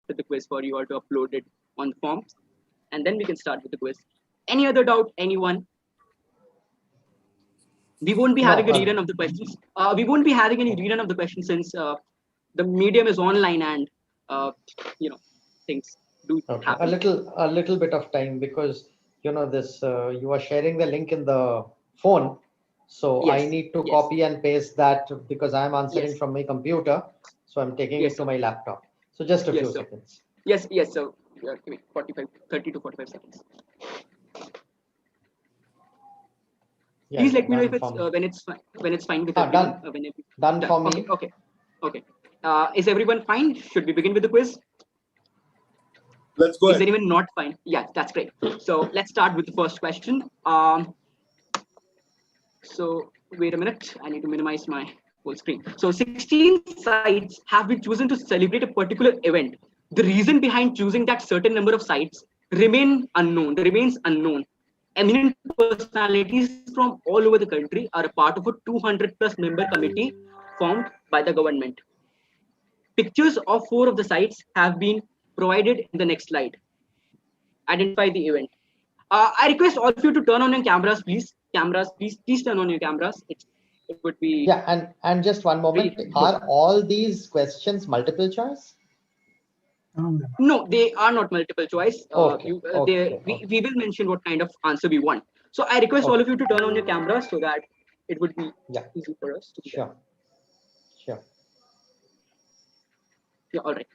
with the quiz for you all to upload it on the forms, and then we can start with the quiz. Any other doubt, anyone? We won't be having a rerun of the questions. We won't be having any rerun of the questions since the medium is online and you know things do happen. A little bit of time, because this you are sharing the link in the phone, so Yes, I need to yes. copy and paste that because I'm answering Yes. from my computer, so I'm taking Yes, it to sir. my laptop. So just a Yes, few sir. seconds. Yes, yes, sir. You are giving 30 to 45 seconds. Yeah, Please let me know if done it's for me. when it's fine with everyone. Done. Done. For Okay, me. okay, okay. Is everyone fine? Should we begin with the quiz? Let's go Is ahead. anyone not fine? Yeah, that's great. So let's start with the first question. So wait a minute. I need to minimize my full screen. So 16 sites have been chosen to celebrate a particular event. The reason behind choosing that certain number of sites remains unknown. Eminent personalities from all over the country are a part of a 200 plus member committee formed by the government. Pictures of 4 of the sites have been provided in the next slide. Identify the event. I request all of you to turn on your cameras, please. Cameras, please turn on your cameras. It would be And just one moment. Are all these questions multiple choice? No, they are not multiple choice. We will mention what kind of answer we want. So I request all of you to turn on your cameras so that it would be easy for us to do that. Sure. Yeah, all right.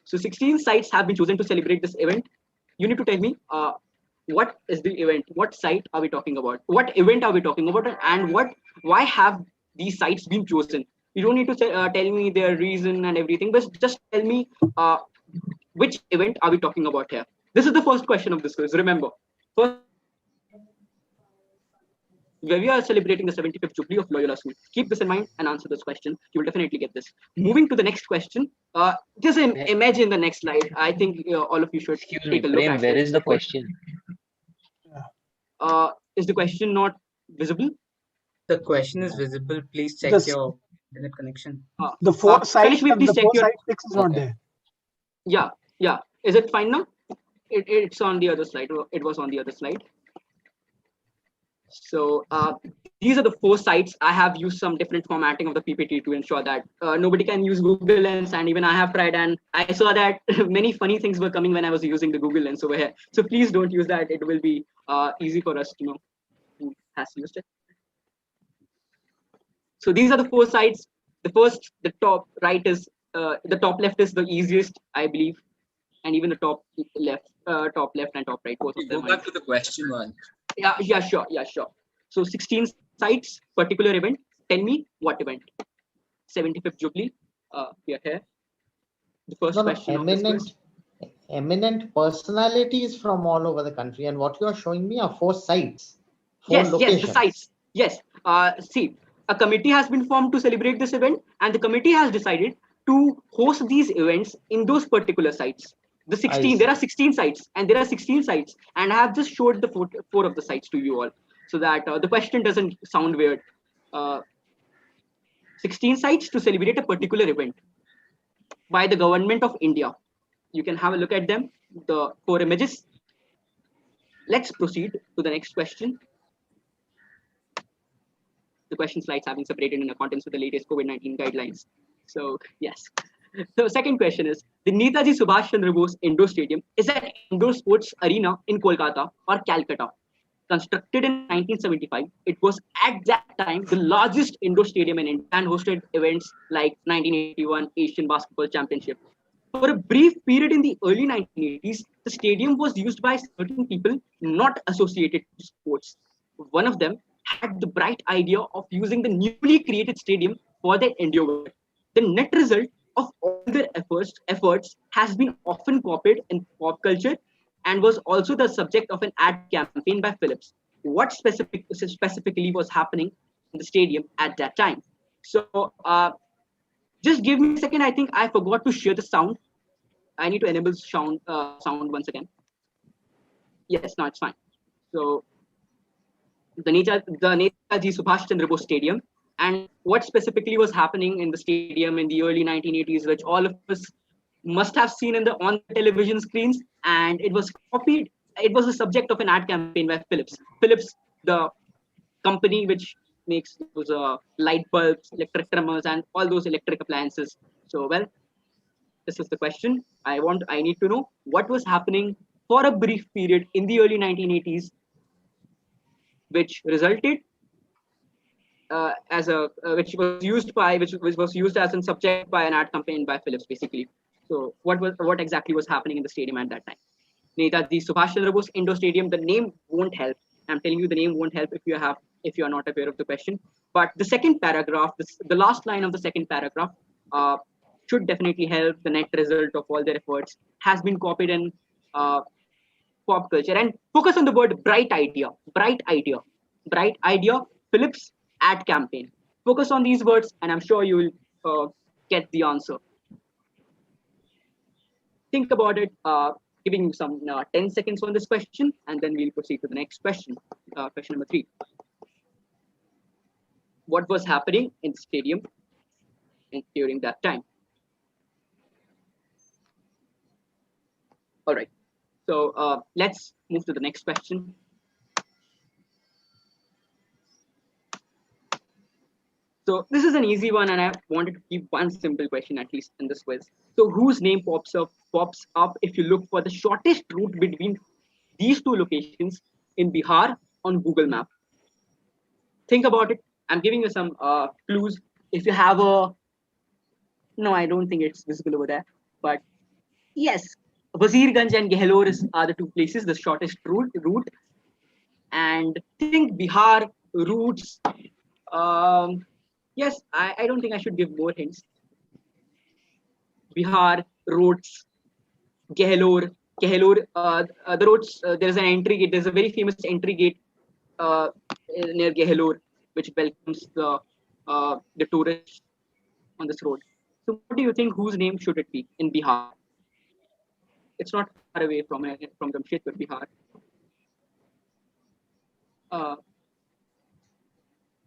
So 16 sites have been chosen to celebrate this event. You need to tell me what is the event? What site are we talking about? What event are we talking about? And why have these sites been chosen? You don't need to tell me their reason and everything, but just tell me which event are we talking about here? This is the first question of this quiz. Remember, first where we are celebrating the 75th Jubilee of Loyola School. Keep this in mind and answer this question. You will definitely get this. Moving to the next question. Just imagine the next slide. I think all of you should take a look at where this. is the question? Is the question not visible? The question is visible. Please check your internet connection. The 4 sites Please and the check 4 your... site pics is not there. Yeah. Is it fine now? It's on the other slide. It was on the other slide. So these are the 4 sites. I have used some different formatting of the PPT to ensure that nobody can use Google Lens, and even I have tried, and I saw that many funny things were coming when I was using the Google Lens over here. So please don't use that. It will be easy for us to know who has used it. So these are the 4 sites. The top right is the top left is the easiest, I believe, and even the top left and top right, both of them. Go back to the question one. Yeah, sure. So 16 sites, particular event. Tell me what event? 75th Jubilee. We are here. The first question. Eminent personalities from all over the country, and what you are showing me are 4 sites, 4 locations. Yes, the sites. Yes. See, a committee has been formed to celebrate this event, and the committee has decided to host these events in those particular sites. There are 16 sites, and and I have just showed the 4 of the sites to you all, so that the question doesn't sound weird. 16 sites to celebrate a particular event by the government of India. You can have a look at them, the 4 images. Let's proceed to the next question. The question slides have been separated in accordance with the latest COVID-19 guidelines. So yes. So second question is, the Netaji Subhash Chandra Bose Indoor Stadium is an indoor sports arena in Kolkata or Calcutta. Constructed in 1975, it was at that time the largest indoor stadium in India and hosted events like 1981 Asian Basketball Championship. For a brief period in the early 1980s, the stadium was used by certain people not associated with sports. One of them had the bright idea of using the newly created stadium for the indoor. The net result of all their efforts has been often copied in pop culture and was also the subject of an ad campaign by Philips. What specifically was happening in the stadium at that time? So just give me a second. I think I forgot to share the sound. I need to enable sound once again. Yes, now it's fine. So the Netaji Subhash Chandra Bose Stadium, and what specifically was happening in the stadium in the early 1980s, which all of us must have seen on the television screens, and it was copied. It was the subject of an ad campaign by Philips. Philips, the company which makes those light bulbs, electric trimmers, and all those electric appliances. So, well, this is the question. I need to know what was happening for a brief period in the early 1980s, which resulted as a which was used as a subject by an ad campaign by Philips, basically. So, what exactly was happening in the stadium at that time? Netaji Subhash Chandra Bose Indoor Stadium. The name won't help. I'm telling you, the name won't help if you are not aware of the question. But the second paragraph, the last line of the second paragraph, uh, should definitely help. The net result of all their efforts has been copied in uh, pop culture. And focus on the word bright idea, bright idea, bright idea. Philips ad campaign. Focus on these words, and I'm sure you will get the answer. Think about it. Giving you some 10 seconds on this question, and then we'll proceed to the next question. Question number 3. What was happening in the stadium during that time? All right. So let's move to the next question. So this is an easy one, and I wanted to keep one simple question at least in this quiz. So whose name pops up if you look for the shortest route between these two locations in Bihar on Google Map? Think about it. I'm giving you some clues. If you have no, I don't think it's visible over there, but yes, Wazirganj and Gehlor are the two places, the shortest route. And think Bihar routes. Yes, I don't think I should give more hints. Bihar routes, Gehlor, the roads. There's an entry gate. There's a very famous entry gate uh, near Gehlor, which welcomes the tourists on this road. So, what do you think? Whose name should it be in Bihar? It's not far away from Jamshedpur, Bihar. Uh,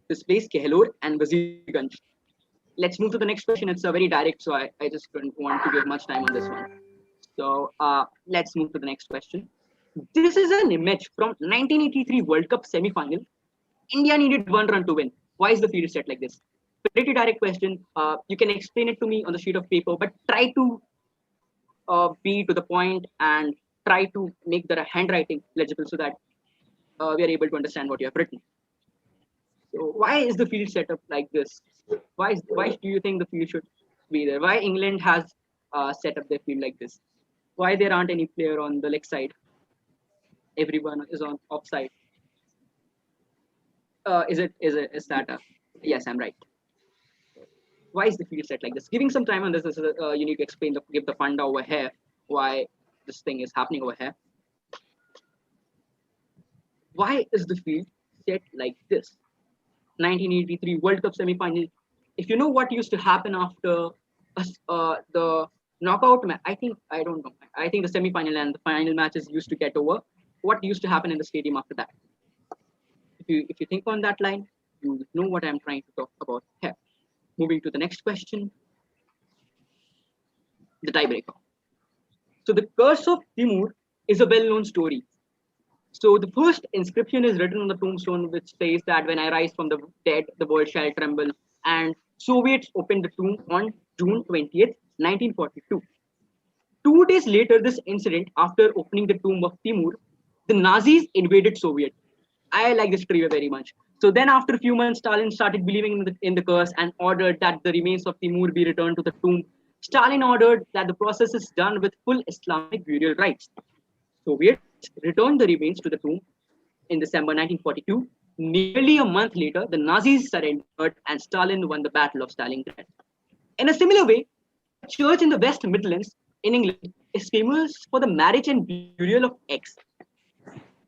this place, Gehlor and Wazirganj. Let's move to the next question. It's a very direct, so I just don't want to give much time on this one. So let's move to the next question. This is an image from 1983 World Cup semi-final. India needed one run to win. Why is the field set like this? Pretty direct question. You can explain it to me on the sheet of paper, but try to be to the point and try to make the handwriting legible so that we are able to understand what you have written. So why is the field set up like this? Why do you think the field should be there? Why England has set up their field like this? Why there aren't any player on the leg side? Everyone is on offside. Is that yes, I'm right. Why is the field set like this? Giving some time on this is you need to explain give the funda over here why this thing is happening over here. Why is the field set like this? 1983 World Cup semi-final. If you know what used to happen after the knockout match, I don't know. I think the semi-final and the final matches used to get over. What used to happen in the stadium after that? If you think on that line, you know what I'm trying to talk about here. Moving to the next question, the tiebreaker. So the curse of Timur is a well-known story. So the first inscription is written on the tombstone, which says that when I rise from the dead, the world shall tremble. And Soviets opened the tomb on June 20th, 1942. 2 days later, this incident, after opening the tomb of Timur, the Nazis invaded Soviet. I like this trivia very much. So then after a few months, Stalin started believing in the curse and ordered that the remains of Timur be returned to the tomb. Stalin ordered that the process is done with full Islamic burial rites. Soviets returned the remains to the tomb in December 1942. Nearly a month later, the Nazis surrendered and Stalin won the Battle of Stalingrad. In a similar way, a church in the West Midlands in England is famous for the marriage and burial of X.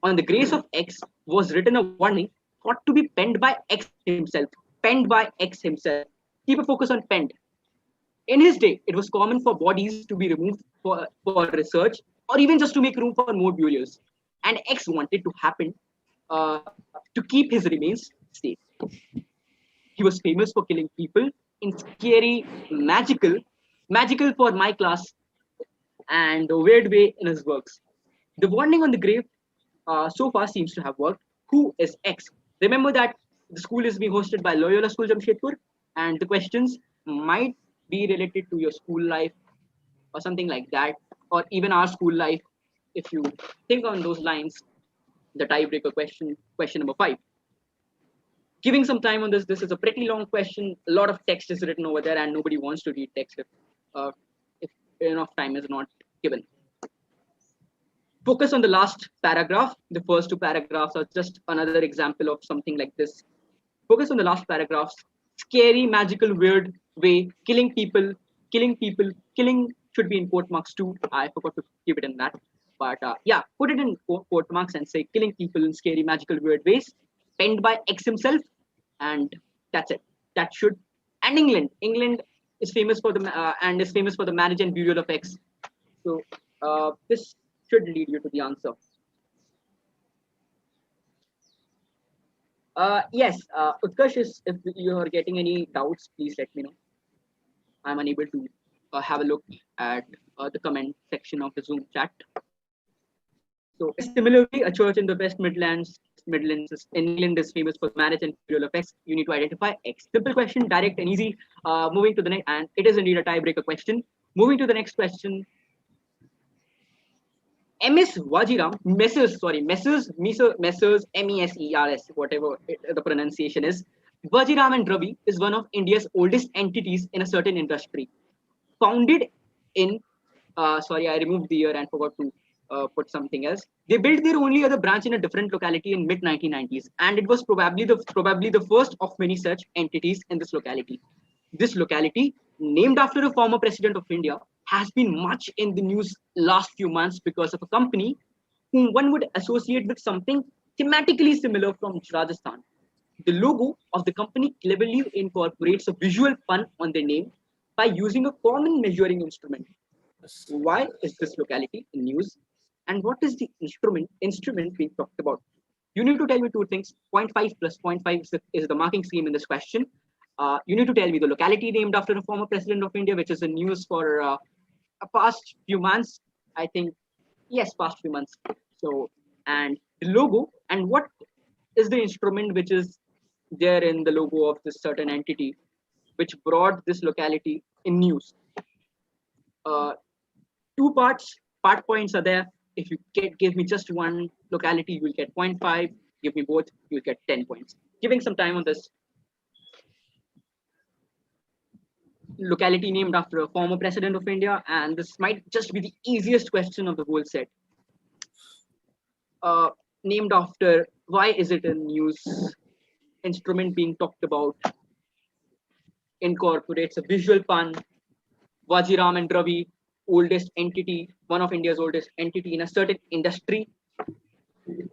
On the grace of X was written a warning thought to be penned by X himself. Penned by X himself. Keep a focus on penned. In his day, it was common for bodies to be removed for research or even just to make room for more burials. And X wanted to happen to keep his remains safe. He was famous for killing people in scary, magical for my class, and a weird way in his works. The warning on the grave so far seems to have worked. Who is X? Remember that the school is being hosted by Loyola School Jamshedpur, and the questions might be related to your school life or something like that, or even our school life. If you think on those lines, the tiebreaker question, question number 5. Giving some time on this. This is a pretty long question. A lot of text is written over there, and nobody wants to read text if enough time is not given. Focus on the last paragraph. The first two paragraphs are just another example of something like this. Focus on the last paragraphs. Scary, magical, weird way, killing people, killing should be in quote marks too. I forgot to keep it in that. But yeah, put it in quote marks and say killing people in scary, magical, weird ways, penned by X himself, and that's it. That should. And England is famous for the marriage and burial of X. So this should lead you to the answer. Yes, Utkarsh, if you are getting any doubts, please let me know. I'm unable to have a look at the comment section of the Zoom chat. So similarly, a church in the Midlands in England is famous for marriage and burial of X. You need to identify X. Simple question, direct and easy. Moving to the next, and it is indeed a tiebreaker question. Moving to the next question. MS Wajiram, Messrs, MESERS, whatever the pronunciation is. Wajiram and Ravi is one of India's oldest entities in a certain industry. Founded in, I removed the year and forgot to put something else. They built their only other branch in a different locality in mid 1990s, and it was probably the first of many such entities in this locality. This locality, named after a former president of India, has been much in the news last few months because of a company whom one would associate with something thematically similar from Rajasthan. The logo of the company cleverly incorporates a visual pun on their name by using a common measuring instrument. Why is this locality in news? And what is the instrument being talked about? You need to tell me two things. 0.5 plus 0.5 is the marking scheme in this question. You need to tell me the locality named after a former president of India, which is in news for a past few months. I think, yes, past few months. So, and the logo, and what is the instrument which is there in the logo of this certain entity, which brought this locality in news. Two part points are there. If you give me just one locality, you will get 0.5. Give me both, you will get 10 points. Giving some time on this. Locality named after a former president of India, and this might just be the easiest question of the whole set. Named after, why is it a news? Instrument being talked about incorporates a visual pun. Wajiram and Ravi, oldest entity, one of India's oldest entity in a certain industry.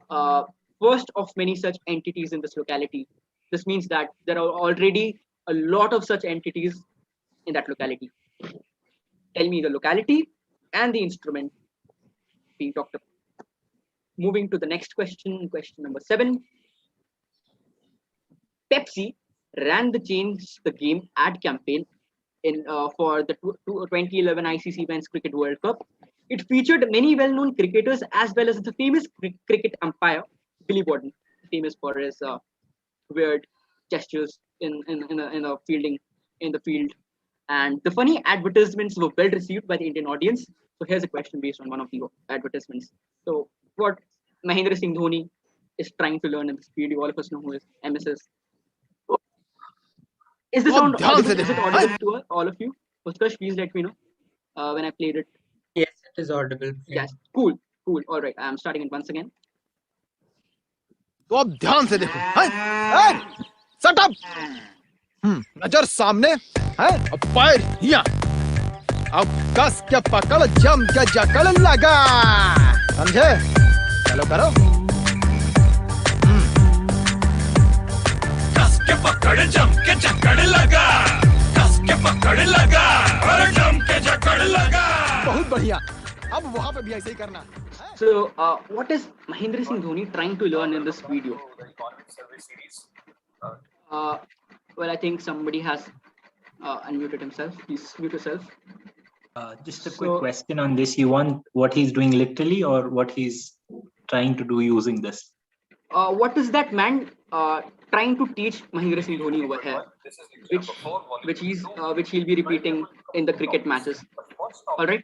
First of many such entities in this locality. This means that there are already a lot of such entities in that locality. Tell me the locality and the instrument being talked about. Moving to the next question, question number 7. Pepsi ran the Change the Game ad campaign for the 2011 ICC Men's Cricket World Cup. It featured many well-known cricketers as well as the famous cricket umpire Billy Borden, famous for his weird gestures in the field. And the funny advertisements were well received by the Indian audience. So here's a question based on one of the advertisements. So what Mahendra Singh Dhoni is trying to learn in this video, all of us know who is MSS. Is this sound audible? Is it audible to all of you? Utkarsh, please let me know when I played it. Yes, it is audible. Yes, cool. All right, I'm starting it once again. तो अब ध्यान से देखो, shut up, नजर सामने है, अब पैर यहाँ, अब कस के पकड़, जम के जकड़ लगा, समझे? चलो करो, कस के पकड़, जम के जकड़ लगा, कस के पकड़ लगा, और जम के जकड़ लगा, बहुत बढ़िया, अब वहाँ पे भी ऐसे ही करना. So, what is Mahendra Singh Dhoni trying to learn in this video? Well, I think somebody has unmuted himself. Please mute yourself. Just a quick So- question on this. You want what he's doing literally or what he's trying to do using this? What is that man trying to teach Mahendra Singh Dhoni over here, which he'll be repeating in the cricket matches? All right.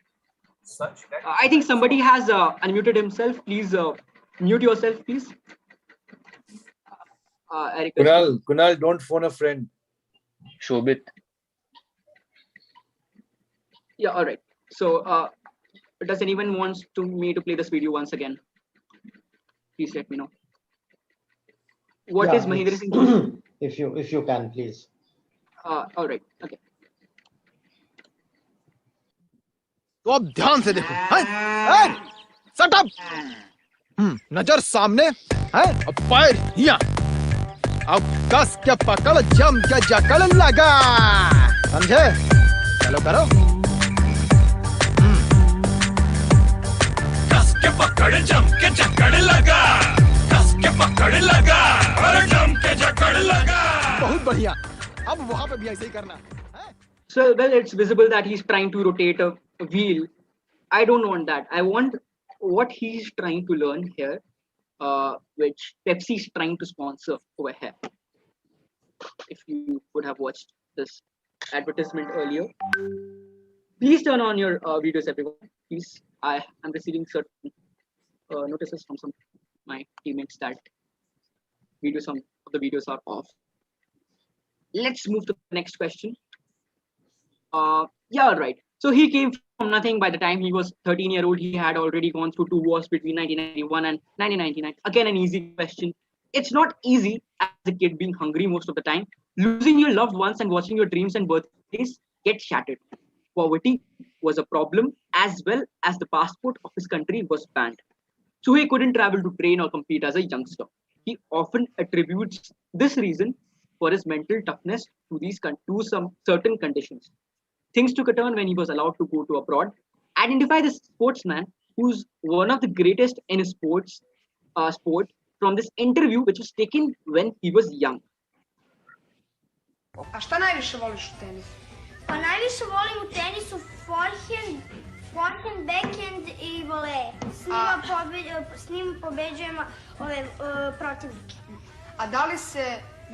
I think somebody has unmuted himself. Please mute yourself, please. Eric. Kunal, don't phone a friend. Shobit. Yeah. All right. So, does anyone wants me to play this video once again? Please let me know. What is Mahendra Singh Dhoni? if you can, please. All right. Okay. तो अब ध्यान से देखो हैं? Shut up! नजर सामने है अब फायर यहाँ अब कस के पकड़ जम के जकड़ लगा समझे चलो करो कस के पकड़ जम के जकड़ लगा कस के पकड़ लगा और जम के जकड़ लगा बहुत बढ़िया अब वहां पे भी ऐसे ही करना है So, well, it's visible that he's trying to rotate a wheel. I don't want that. I want what he's trying to learn here, which Pepsi is trying to sponsor over here. If you would have watched this advertisement earlier, please turn on your videos, everyone. Please, I am receiving certain notices from some my teammates that some of the videos are off. Let's move to the next question. Yeah, right. So he came from nothing. By the time he was 13-year-old, he had already gone through 2 wars between 1991 and 1999. Again, an easy question. It's not easy as a kid being hungry most of the time. Losing your loved ones and watching your dreams and birthdays get shattered. Poverty was a problem as well as the passport of his country was banned. So he couldn't travel to train or compete as a youngster. He often attributes this reason for his mental toughness to some certain conditions. Things took a turn when he was allowed to go to abroad. Identify the sportsman who's one of the greatest in his sport from this interview, which was taken when he was young. A šta najviše voliš u tenisu? Pa najviše volim u tenisu forehand, backhand i volej. S njim pobeđujem protivnike. A da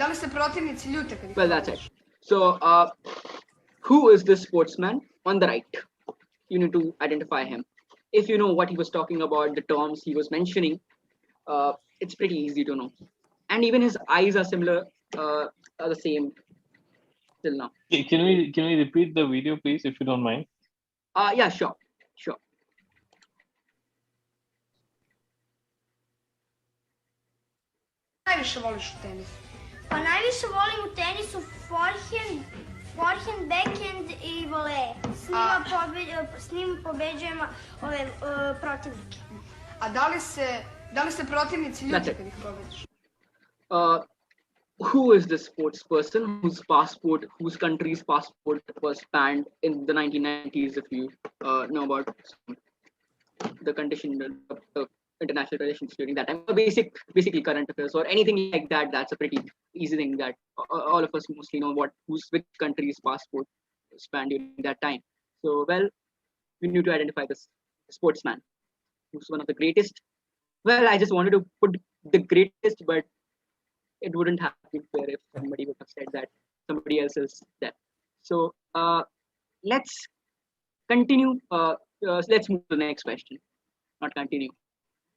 li se protivnici ljute kad ih Well, that's it. So, who is this sportsman on the right? You need to identify him. If you know what he was talking about, the terms he was mentioning, it's pretty easy to know. And even his eyes are similar, are the same till now. Can we repeat the video, please, if you don't mind? Yeah, sure. najviše voliš u tenisu? Pa najviše volim u tenisu forehand, backhand i volej. S njim pobeđujem protivnike. A da li se protivnici ljute kad ih pobediš? Who is this sports person whose country's passport was banned in the 1990s? If you know about the condition, the international relations during that time, basically current affairs or anything like that. That's a pretty easy thing that all of us mostly know which country's passport was banned during that time. So, well, we need to identify this sportsman who's one of the greatest. Well, I just wanted to put the greatest, but it wouldn't have been fair if somebody would have said that somebody else is there. So, let's continue. Let's move to the next question. Not continue.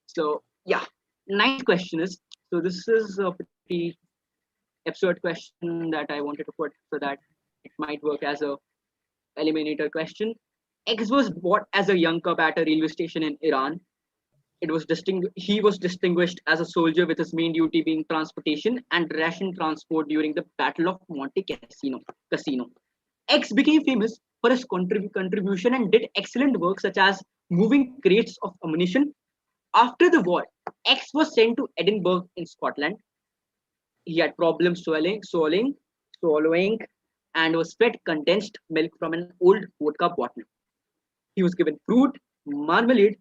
So, yeah, ninth question is, so this is a pretty absurd question that I wanted to put so that it might work as a eliminator question. X was bought as a young cub at a railway station in Iran. He was distinguished as a soldier with his main duty being transportation and ration transport during the Battle of Monte Cassino. X became famous for his contribution and did excellent work such as moving crates of ammunition. After the war, X was sent to Edinburgh in Scotland. He had problems swallowing, and was fed condensed milk from an old vodka bottle. He was given fruit, marmalade,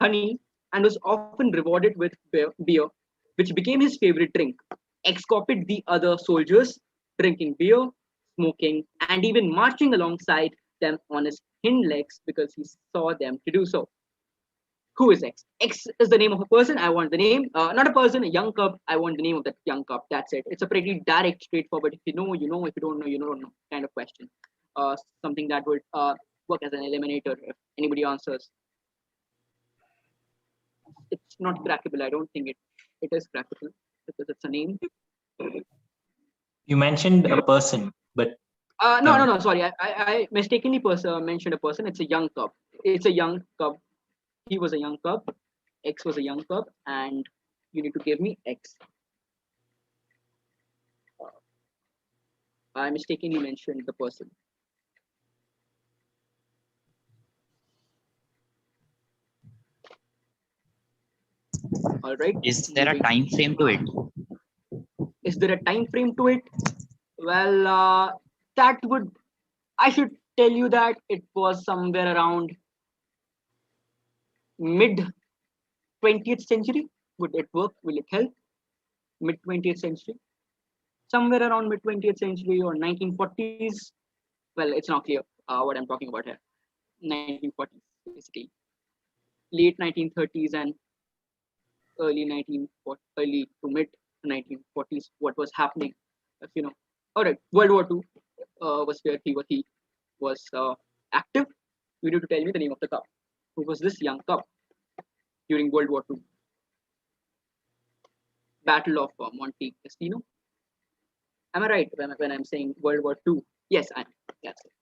honey, and was often rewarded with beer, which became his favorite drink. X copied the other soldiers, drinking beer, smoking, and even marching alongside them on his hind legs because he saw them to do so. Who is X? X is the name of a person. I want the name. Not a person, a young cub. I want the name of that young cub. That's it. It's a pretty direct, straightforward. If you know, you know. If you don't know, you don't know kind of question. Something that would work as an eliminator if anybody answers. It's not crackable. I don't think it is crackable because it's a name. You mentioned a person, but No. Sorry, I mistakenly mentioned a person. It's a young cub. It's a young cub. He was a young cub. X was a young cub, and you need to give me X. I mistakenly mentioned the person. All right. Is there a time frame to it? Is there a time frame to it? Well, I should tell you that it was somewhere around mid 20th century. Would it work? Will it help? Mid 20th century? Somewhere around mid 20th century or 1940s. Well, it's not clear what I'm talking about here. 1940s, basically. Late 1930s and early to mid 1940s. What was happening? If you know. All right. World War II was where he was active. You need to tell me the name of the cub. Who was this young cub during World War II? Battle of Monte Cassino. Am I right when I'm saying World War II? Yes, I am. That's it.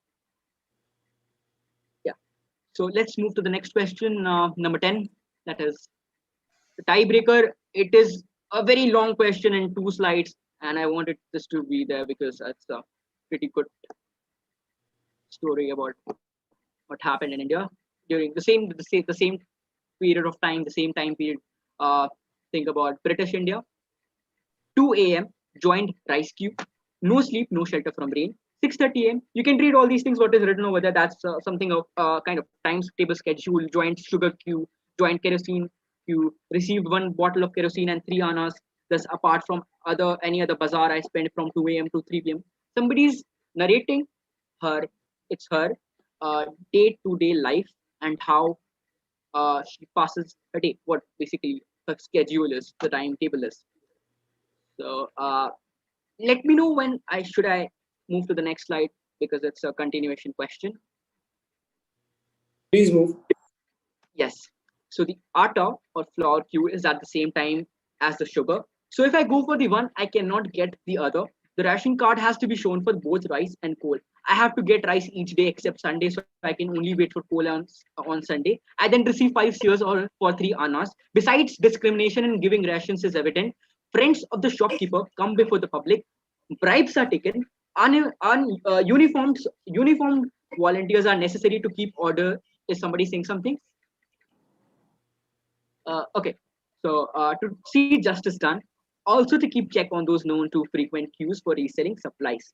Yeah. So let's move to the next question, number 10. That is the tiebreaker. It is a very long question in 2 slides, and I wanted this to be there because it's a pretty good story about what happened in India during the same period of time, the same time period. Think about British India. 2 a.m. joined rice cube. No sleep, no shelter from rain. 6:30 a.m. You can read all these things. What is written over there? That's something of kind of times table schedule. Joined sugar queue. Joined kerosene queue. Received 1 bottle of kerosene and 3 annas. Thus, apart from any other bazaar, I spent from 2 a.m. to 3 p.m. Somebody's narrating her. It's her day-to-day life and how she passes her day. What basically her schedule is, the timetable is. So let me know when I move to the next slide because it's a continuation question. Please move. Yes. So the atta or flour queue is at the same time as the sugar. So if I go for the one, I cannot get the other. The ration card has to be shown for both rice and coal. I have to get rice each day except Sunday, so I can only wait for coal on Sunday. I then receive 5 shares or for 3 annas. Besides, discrimination in giving rations is evident. Friends of the shopkeeper come before the public. Bribes are taken. Uniformed volunteers are necessary to keep order. Is somebody saying something? Okay. So to see justice done, also to keep check on those known to frequent queues for reselling supplies.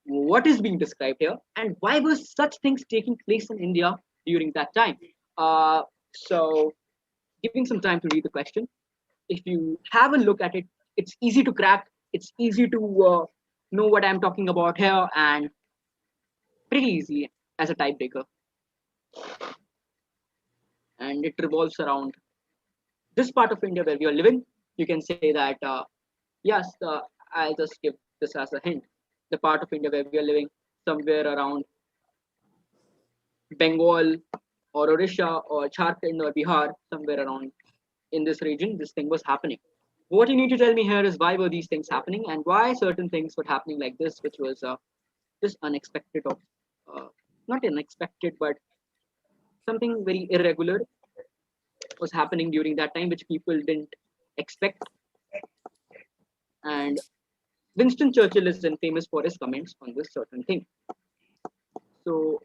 What is being described here, and why was such things taking place in India during that time? So giving some time to read the question. If you have a look at it, it's easy to crack. It's easy to know what I'm talking about here, and pretty easy as a tiebreaker. And it revolves around this part of India where we are living. You can say that, yes, I'll just give this as a hint. The part of India where we are living, somewhere around Bengal or Odisha or Jharkhand or Bihar, somewhere around in this region, this thing was happening. What you need to tell me here is why were these things happening and why certain things were happening like this, which was just unexpected or not unexpected, but something very irregular was happening during that time, which people didn't expect. And Winston Churchill is famous for his comments on this certain thing. So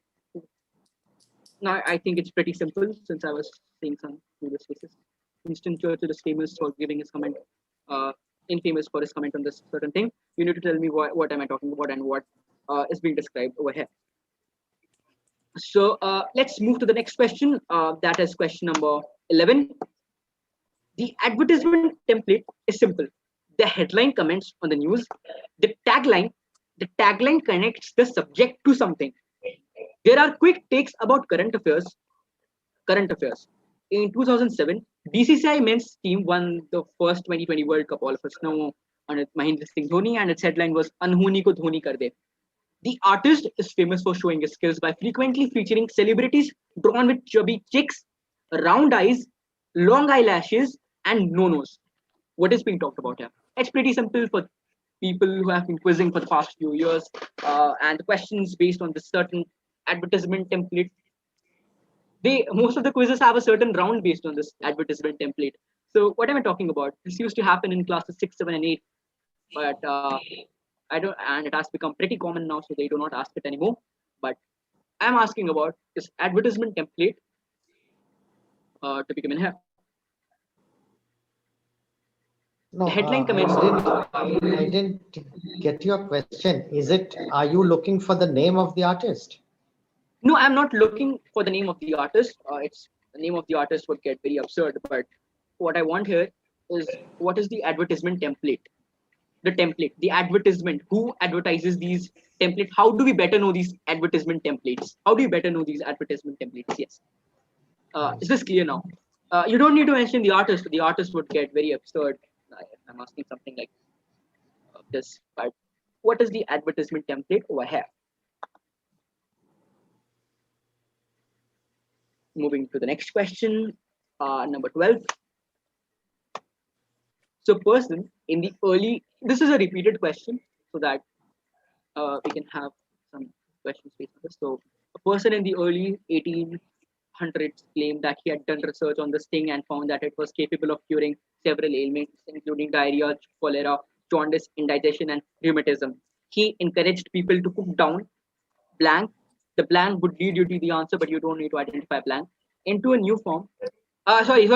now I think it's pretty simple since I was seeing some previous cases. Winston Churchill is famous for giving his comment, infamous for his comment on this certain thing. You need to tell me what am I talking about and what is being described over here. So let's move to the next question. That is question number 11. The advertisement template is simple. The headline comments on the news. The tagline connects the subject to something. There are quick takes about current affairs. In 2007, BCCI men's team won the first 2020 World Cup. All of us know on Mahendra Singh Dhoni, and its headline was "Anhoni ko Dhoni kar de." The artist is famous for showing his skills by frequently featuring celebrities drawn with chubby cheeks, round eyes, long eyelashes, and no nose. What is being talked about here? It's pretty simple for people who have been quizzing for the past few years, and the questions based on this certain advertisement template. Most of the quizzes have a certain round based on this advertisement template. So what am I talking about? This used to happen in classes 6, 7, and 8, but I don't, and it has become pretty common now, so they do not ask it anymore. But I'm asking about this advertisement template to become in here. No, The headline comments. I didn't get your question. Are you looking for the name of the artist? No, I'm not looking for the name of the artist. It's the name of the artist would get very absurd. But what I want here is, what is the advertisement template? The template, the advertisement. Who advertises these templates? How do we better know these advertisement templates? How do you better know these advertisement templates? Yes. Is this clear now? You don't need to mention the artist. The artist would get very absurd. I'm asking something like this. But what is the advertisement template over here? Moving to the next question, number 12. So person in the early, this is a repeated question so that we can have some questions based on this. So a person in the early 1800s claimed that he had done research on this thing and found that it was capable of curing several ailments, including diarrhea, cholera, jaundice, indigestion, and rheumatism. He encouraged people to cook down blank. The blank would lead you to the answer, but you don't need to identify blank into a new form. Sorry. You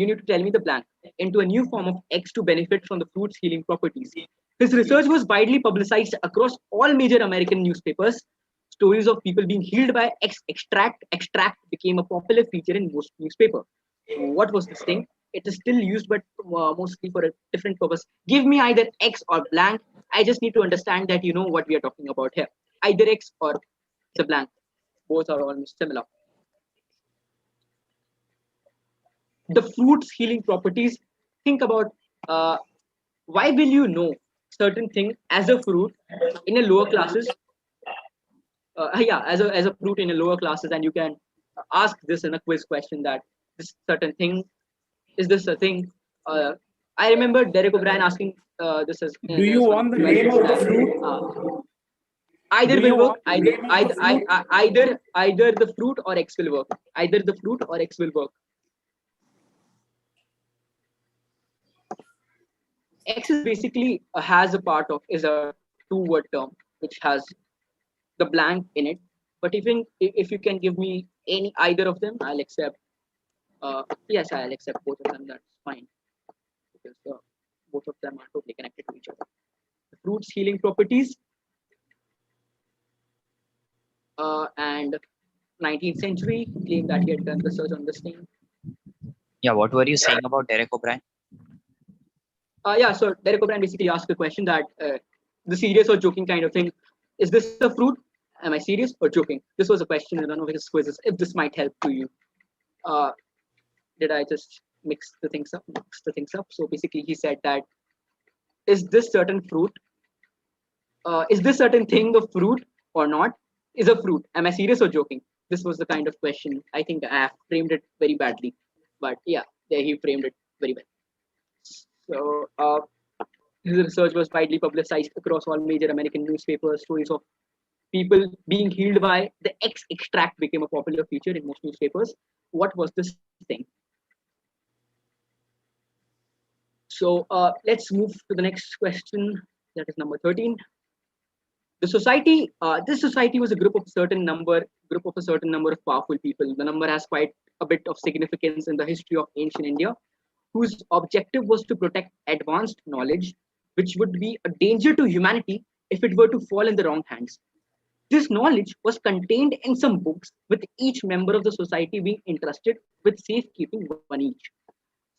need to tell me the blank. Into a new form of X to benefit from the fruit's healing properties. His research was widely publicized across all major American newspapers. Stories of people being healed by X extract became a popular feature in most newspapers. What was this thing? It is still used, but mostly for a different purpose. Give me either X or blank. I just need to understand that you know what we are talking about here. Either X or the blank. Both are almost similar. The fruit's healing properties. Think about why will you know certain thing as a fruit in a lower classes? As a fruit in a lower classes, and you can ask this in a quiz question that this certain thing is this a thing. I remember Derek O'Brien asking this as. Do you want the name of the fruit? Either will work. Either the fruit or X will work. Either the fruit or X will work. X is basically has a part of is a two-word term which has the blank in it. But if you can give me either of them, I'll accept. Yes, I'll accept both of them. That's fine because both of them are totally connected to each other. The fruit's healing properties and 19th century claimed that he had done research on this thing. Yeah, what were you saying about Derek O'Brien? So Derek O'Brien basically asked the question that the serious or joking kind of thing. Is this a fruit? Am I serious or joking? This was a question in one of his quizzes. If this might help to you, did I just mix the things up? So basically, he said that is this certain fruit? Is this certain thing a fruit or not? Is a fruit? Am I serious or joking? This was the kind of question. I think I framed it very badly, but yeah, there he framed it very well. So his research was widely publicized across all major American newspapers. Stories of people being healed by the X extract became a popular feature in most newspapers. What was this thing? So let's move to the next question. That is number 13. The society. This society was a group of a certain number of powerful people. The number has quite a bit of significance in the history of ancient India, whose objective was to protect advanced knowledge, which would be a danger to humanity if it were to fall in the wrong hands. This knowledge was contained in some books, with each member of the society being entrusted with safekeeping one each.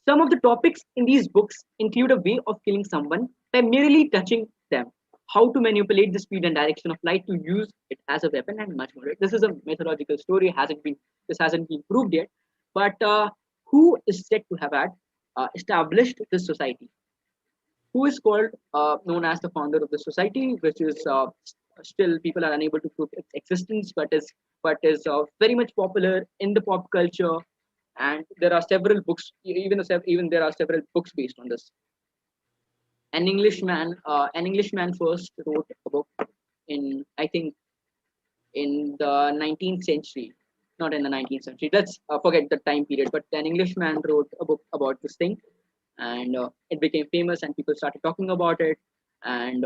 Some of the topics in these books include a way of killing someone by merely touching them, how to manipulate the speed and direction of light to use it as a weapon, and much more. This is a mythological story. This hasn't been proved yet, but who is said to have had established this society? Who is called known as the founder of the society, which is still people are unable to prove its existence, but is very much popular in the pop culture, and there are several books. Even there are several books based on this. An Englishman first wrote a book in, I think, in the 19th century, not in the 19th century. Let's forget the time period. But an Englishman wrote a book about this thing, and it became famous, and people started talking about it. And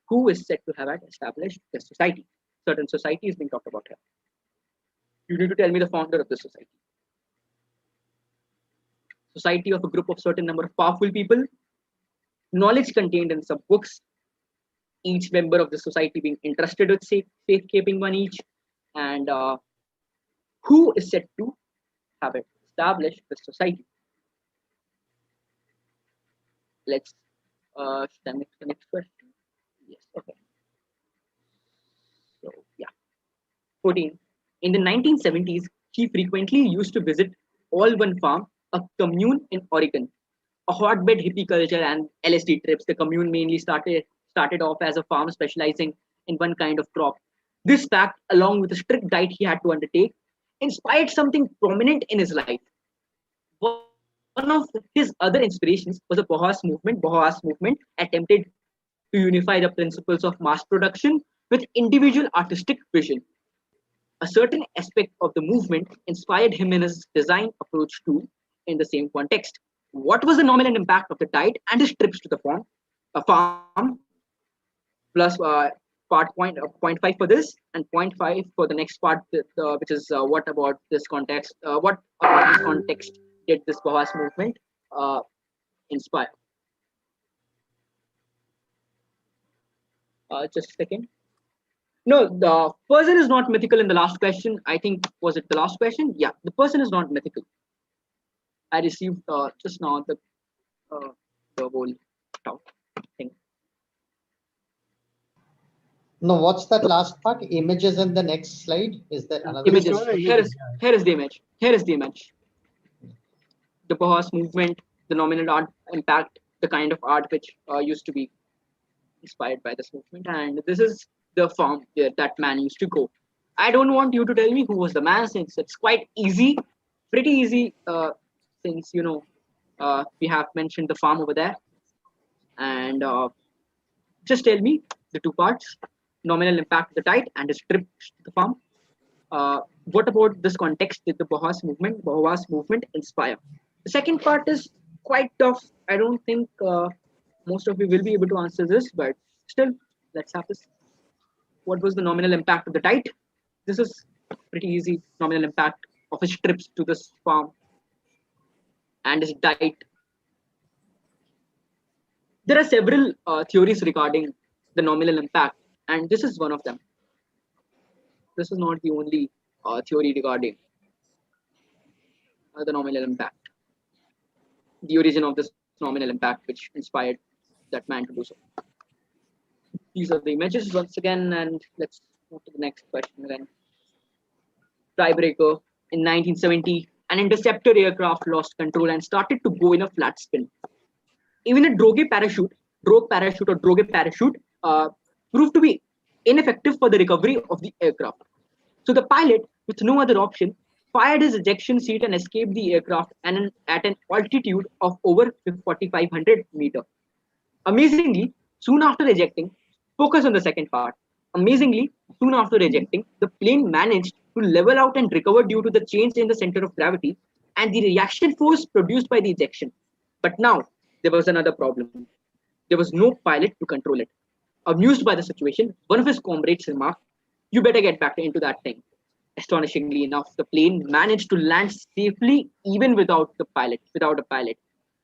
who is said to have established this society? Certain society is being talked about here. You need to tell me the founder of this society. Society of a group of certain number of powerful people. Knowledge contained in some books, each member of the society being entrusted with safekeeping one each, and who is said to have established the society? Let's the next question. Yes, okay. So yeah, 14. In the 1970s, he frequently used to visit All One Farm, a commune in Oregon, a hotbed hippie culture and LSD trips. The commune mainly started off as a farm specializing in one kind of crop. This fact, along with the strict diet he had to undertake, inspired something prominent in his life. One of his other inspirations was the Bohas movement. Bohas movement attempted to unify the principles of mass production with individual artistic vision. A certain aspect of the movement inspired him in his design approach too, in the same context. What was the nominal impact of the diet and his trips to the farm, plus point 5 for this, and point 5 for the next part, which is what about this context? What about this context did this Bahas movement inspire? Just a second. No, the person is not mythical in the last question. I think, was it the last question? Yeah, the person is not mythical. I received just now the whole thing. No, what's that last part? Images in the next slide. Is there another Images. slide? Here is the image. Here is the image. The Bahas movement, the nominal art impact, the kind of art which used to be inspired by this movement, and this is the farm where that man used to go. I don't want you to tell me who was the man, since it's quite easy, pretty easy, since we have mentioned the farm over there, and just tell me the two parts: nominal impact of the diet and his trip to the farm. What about this context did the Bahas movement inspire? The second part is quite tough. I don't think most of you will be able to answer this, but still, let's have this. What was the nominal impact of the diet? This is pretty easy. Nominal impact of his trips to this farm and his diet. There are several theories regarding the nominal impact, and this is one of them. This is not the only theory regarding the nominal impact. The origin of this nominal impact, which inspired that man to do so. These are the images once again, and let's move to the next question again. Tiebreaker. In 1970, an interceptor aircraft lost control and started to go in a flat spin. Even a drogue parachute proved to be ineffective for the recovery of the aircraft. So the pilot, with no other option, fired his ejection seat and escaped the aircraft at an altitude of over 4,500 meters. Amazingly, soon after ejecting, focus on the second part. Amazingly, soon after ejecting, the plane managed to level out and recover due to the change in the center of gravity and the reaction force produced by the ejection. But now, there was another problem. There was no pilot to control it. Amused by the situation, one of his comrades remarked, "You better get back into that thing." Astonishingly enough, the plane managed to land safely even without a pilot.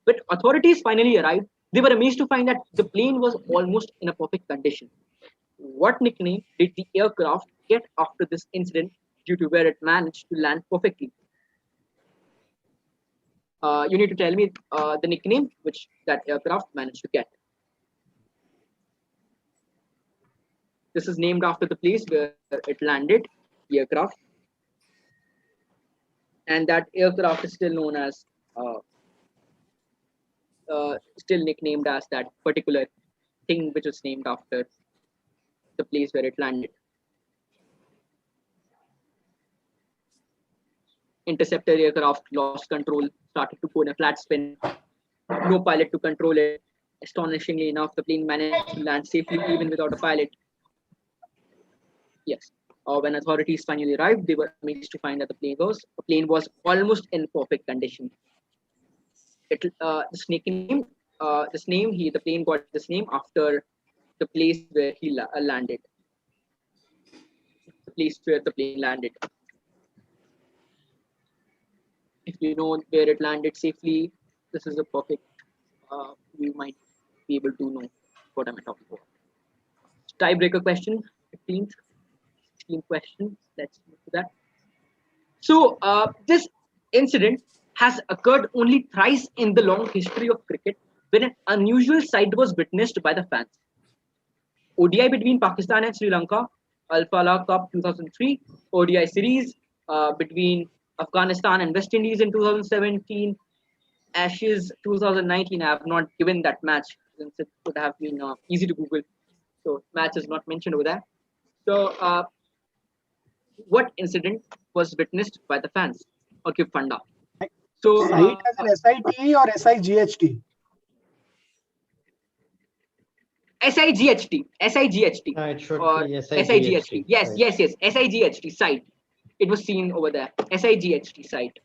When authorities finally arrived, they were amazed to find that the plane was almost in a perfect condition. What nickname did the aircraft get after this incident due to where it managed to land perfectly? You need to tell me the nickname which that aircraft managed to get. This is named after the place where it landed, the aircraft. And that aircraft is still known as, still nicknamed as that particular thing which was named after the place where it landed. Interceptor aircraft lost control, started to go in a flat spin. No pilot to control it. Astonishingly enough, the plane managed to land safely even without a pilot. Yes. When authorities finally arrived, they were amazed to find that the plane was almost in perfect condition. The plane got this name after the place where he landed. The place where the plane landed. If you know where it landed safely, this is a perfect. You might be able to know what I'm talking about. Tiebreaker question, 15th question. Let's move to that. So this incident has occurred only thrice in the long history of cricket when an unusual sight was witnessed by the fans. ODI between Pakistan and Sri Lanka, Al-Falah Cup 2003, ODI series between Afghanistan and West Indies in 2017, Ashes 2019. I have not given that match since it would have been easy to Google. So match is not mentioned over there. So what incident was witnessed by the fans? Or give funda. So Site as an SIT or SIGHT? SIGHT. SIGHT. It should Or be SIGHT. Yes, right. yes, yes. SIGHT site. It was seen over there. SIGHT site.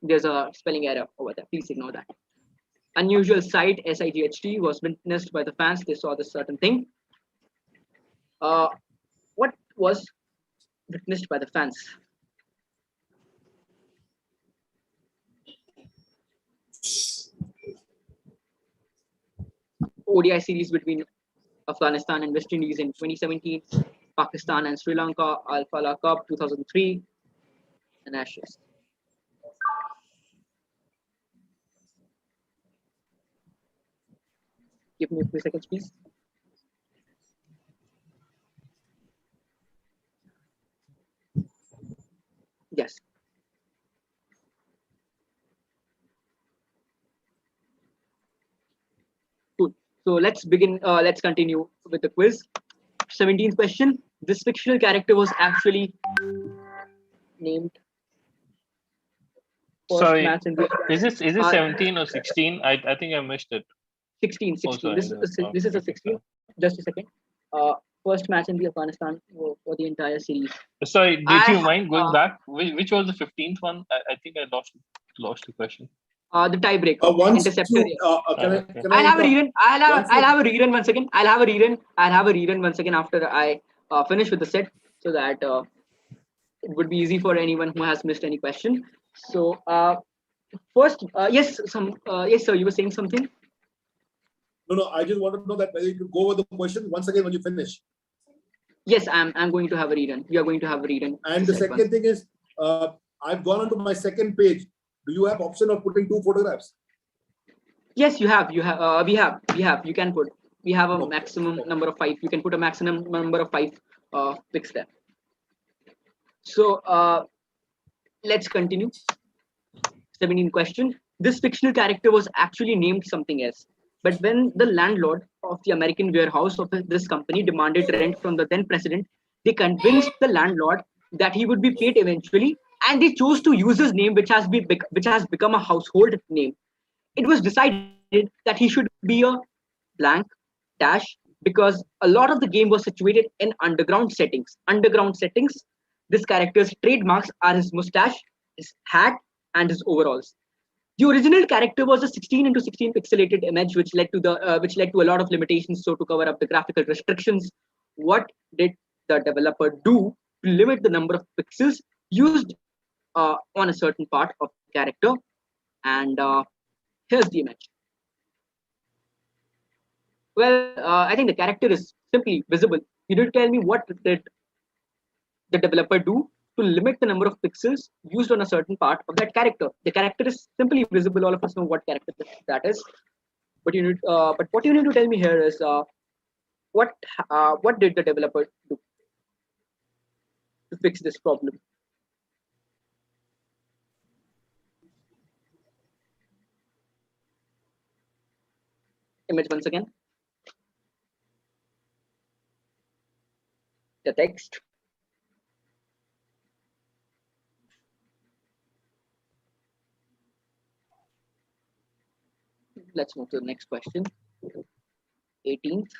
There's a spelling error over there. Please ignore that. Unusual sight, SIGHT, was witnessed by the fans. They saw this certain thing. What was witnessed by the fans? ODI series between Afghanistan and West Indies in 2017, Pakistan and Sri Lanka, Al-Falah Cup 2003, and Ashes. Give me a few seconds, please. Yes. Cool. So let's begin. Let's continue with the quiz. 17th question. This fictional character was actually named. Sorry, Match in the, is this 17 or 16? I think I missed it. 16. Oh, sorry, this is a 16. Just a second. First match in the Afghanistan for the entire series. Sorry, did you mind going back? Which was the 15th one? I think I lost the question. The tiebreaker. Interceptor. I'll have a rerun. I'll have a rerun once again. I'll have a rerun once again after I finish with the set, so that it would be easy for anyone who has missed any question. So first, yes, yes, sir. You were saying something. No, I just want to know that whether you could go over the question once again when you finish. Yes, I'm going to have a rerun. We are going to have a rerun. And the second thing is, I've gone onto my second page. Do you have option of putting 2 photographs? Yes, you have. You have. We have. You can put. We have a maximum number of 5. You can put a maximum number of 5 pics there. So let's continue. 17th question. This fictional character was actually named something else. But when the landlord of the American warehouse of this company demanded rent from the then president, they convinced the landlord that he would be paid eventually, and they chose to use his name, which has become a household name. It was decided that he should be a blank dash because a lot of the game was situated in underground settings. This character's trademarks are his mustache, his hat, and his overalls. The original character was a 16:16 pixelated image, which led to a lot of limitations. So to cover up the graphical restrictions, what did the developer do to limit the number of pixels used on a certain part of the character? And here's the image. Well, I think the character is simply visible. You did tell me what did the developer do to limit the number of pixels used on a certain part of that character. The character is simply visible. All of us know what character that is. But what you need to tell me here is what did the developer do to fix this problem? Image once again. The text. Let's move to the next question. 18th.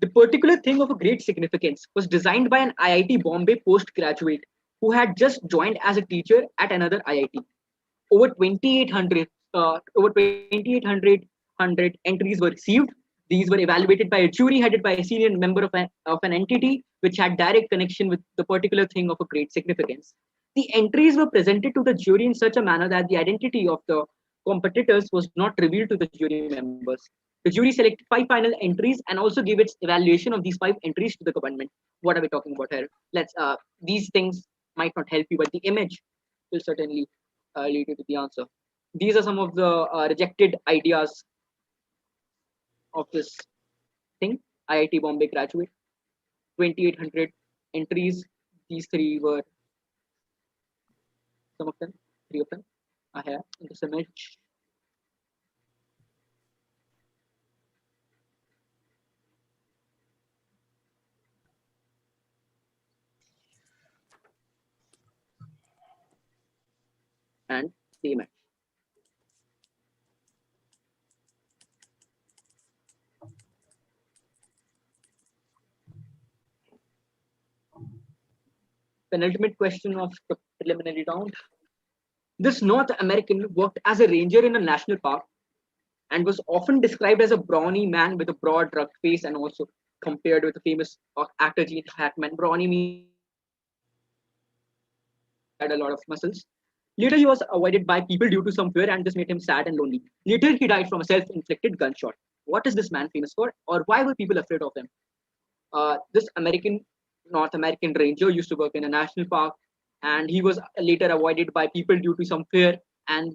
The particular thing of a great significance was designed by an IIT Bombay postgraduate who had just joined as a teacher at another IIT. Over 2,800 entries were received. These were evaluated by a jury headed by a senior member of an entity which had direct connection with the particular thing of a great significance. The entries were presented to the jury in such a manner that the identity of the competitors was not revealed to the jury members. The jury selected 5 final entries and also gave its evaluation of these 5 entries to the government. What are we talking about here? These things might not help you, but the image will certainly lead you to the answer. These are some of the rejected ideas of this thing. IIT Bombay graduate, 2,800 entries. These 3 were some of them, 3 of them are here in this image. And the image. Penultimate question of the preliminary round. This North American worked as a ranger in a national park and was often described as a brawny man with a broad, rugged face, and also compared with the famous actor Gene Hackman. Brawny means had a lot of muscles. Later, he was avoided by people due to some fear, and this made him sad and lonely. Later, he died from a self-inflicted gunshot. What is this man famous for, or why were people afraid of him? This North American ranger used to work in a national park, and he was later avoided by people due to some fear, and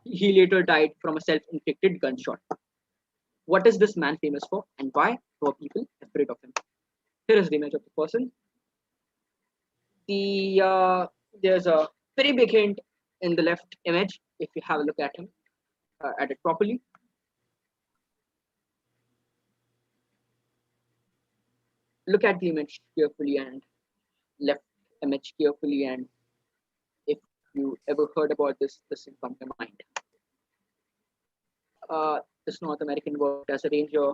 he later died from a self-inflicted gunshot. What is this man famous for, and why were people afraid of him? Here is the image of the person. There's a very big hint in the left image if you have a look at him, at it properly. Look at the image carefully and left image carefully, and if you ever heard about this will come to mind. This North American worked as a ranger,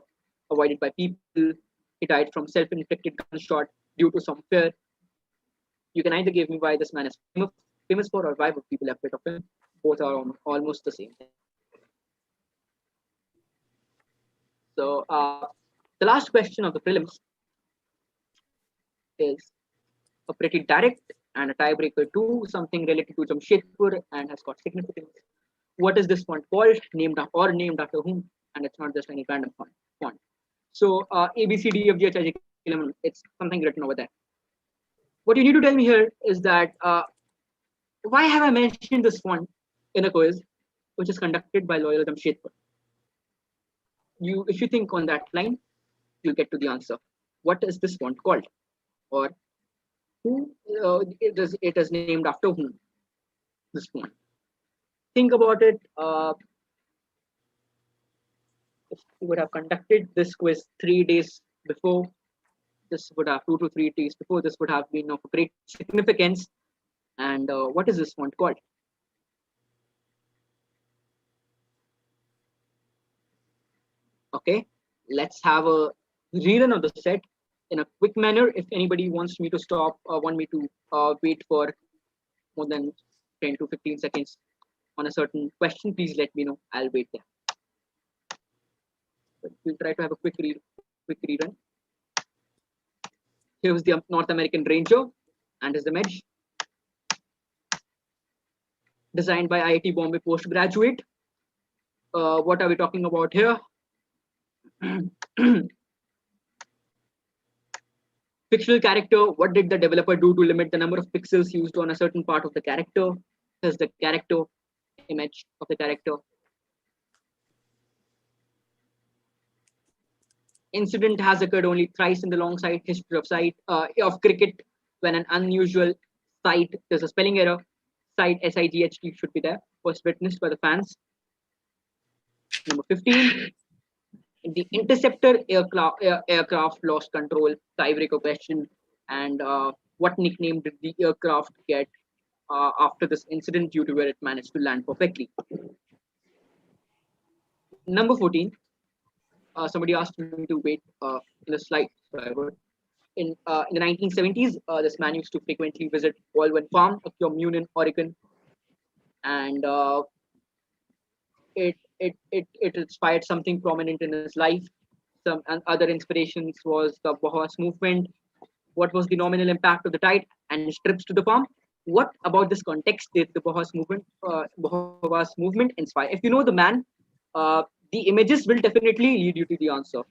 avoided by people. He died from self-inflicted gunshot due to some fear. You can either give me why this man is famous for, or why would people have afraid of him. Both are almost the same thing. So the last question of the prelims is a pretty direct and a tiebreaker too, something related to Jamshedpur and has got significance. What is this font called? Named after whom? And it's not just any random font. So A, B, C, D, F, G, H, I, J, K, L, M, N, it's something written over there. What you need to tell me here is that why have I mentioned this font in a quiz which is conducted by Loyal Jamshedpur? If you think on that line, you'll get to the answer. What is this font called? Or who it is named after whom? This font. Think about it. If you would have conducted this quiz 3 days before, this would have 2 to 3 days before, this would have been of great significance. And what is this font called? Okay, let's have a rerun of the set in a quick manner. If anybody wants me to stop or want me to wait for more than 10 to 15 seconds on a certain question, please let me know. I'll wait there. But we'll try to have a quick rerun. Here's the North American Ranger and his image. Designed by IIT Bombay postgraduate. What are we talking about here? Fictional character. What did the developer do to limit the number of pixels used on a certain part of the character? Here's the character, image of the character. incident has occurred only thrice in the long history of cricket when an unusual sight, there's a spelling error, sight SIGHT should be there, was witnessed by the fans. Number 15, the interceptor aircraft lost control, tiebreaker question, and what nickname did the aircraft get after this incident due to where it managed to land perfectly? Number 14, somebody asked me to wait in the slide, so I would. In the 1970s, this man used to frequently visit Baldwin Farm, a commune in Oregon, and it inspired something prominent in his life. Some and other inspirations was the Bohas movement. What was the nominal impact of the tide and his trips to the farm? What about this context did the Bohas movement inspire? If you know the man, the images will definitely lead you to the answer.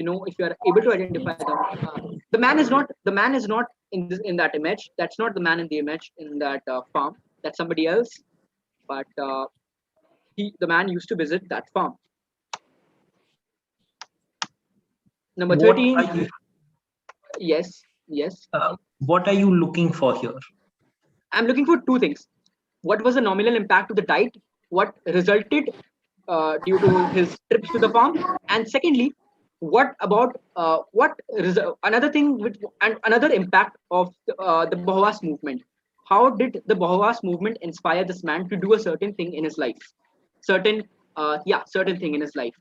If you are able to identify them, the man is not in that image. That's not the man in the image in that farm. That's somebody else. But the man used to visit that farm. Number 13. Yes. What are you looking for here? I'm looking for two things. What was the nominal impact of the tide? What resulted due to his trips to the farm? And secondly, what about another thing and another impact of the Bohas movement? How did the Bohas movement inspire this man to do a certain thing in his life? Certain thing in his life.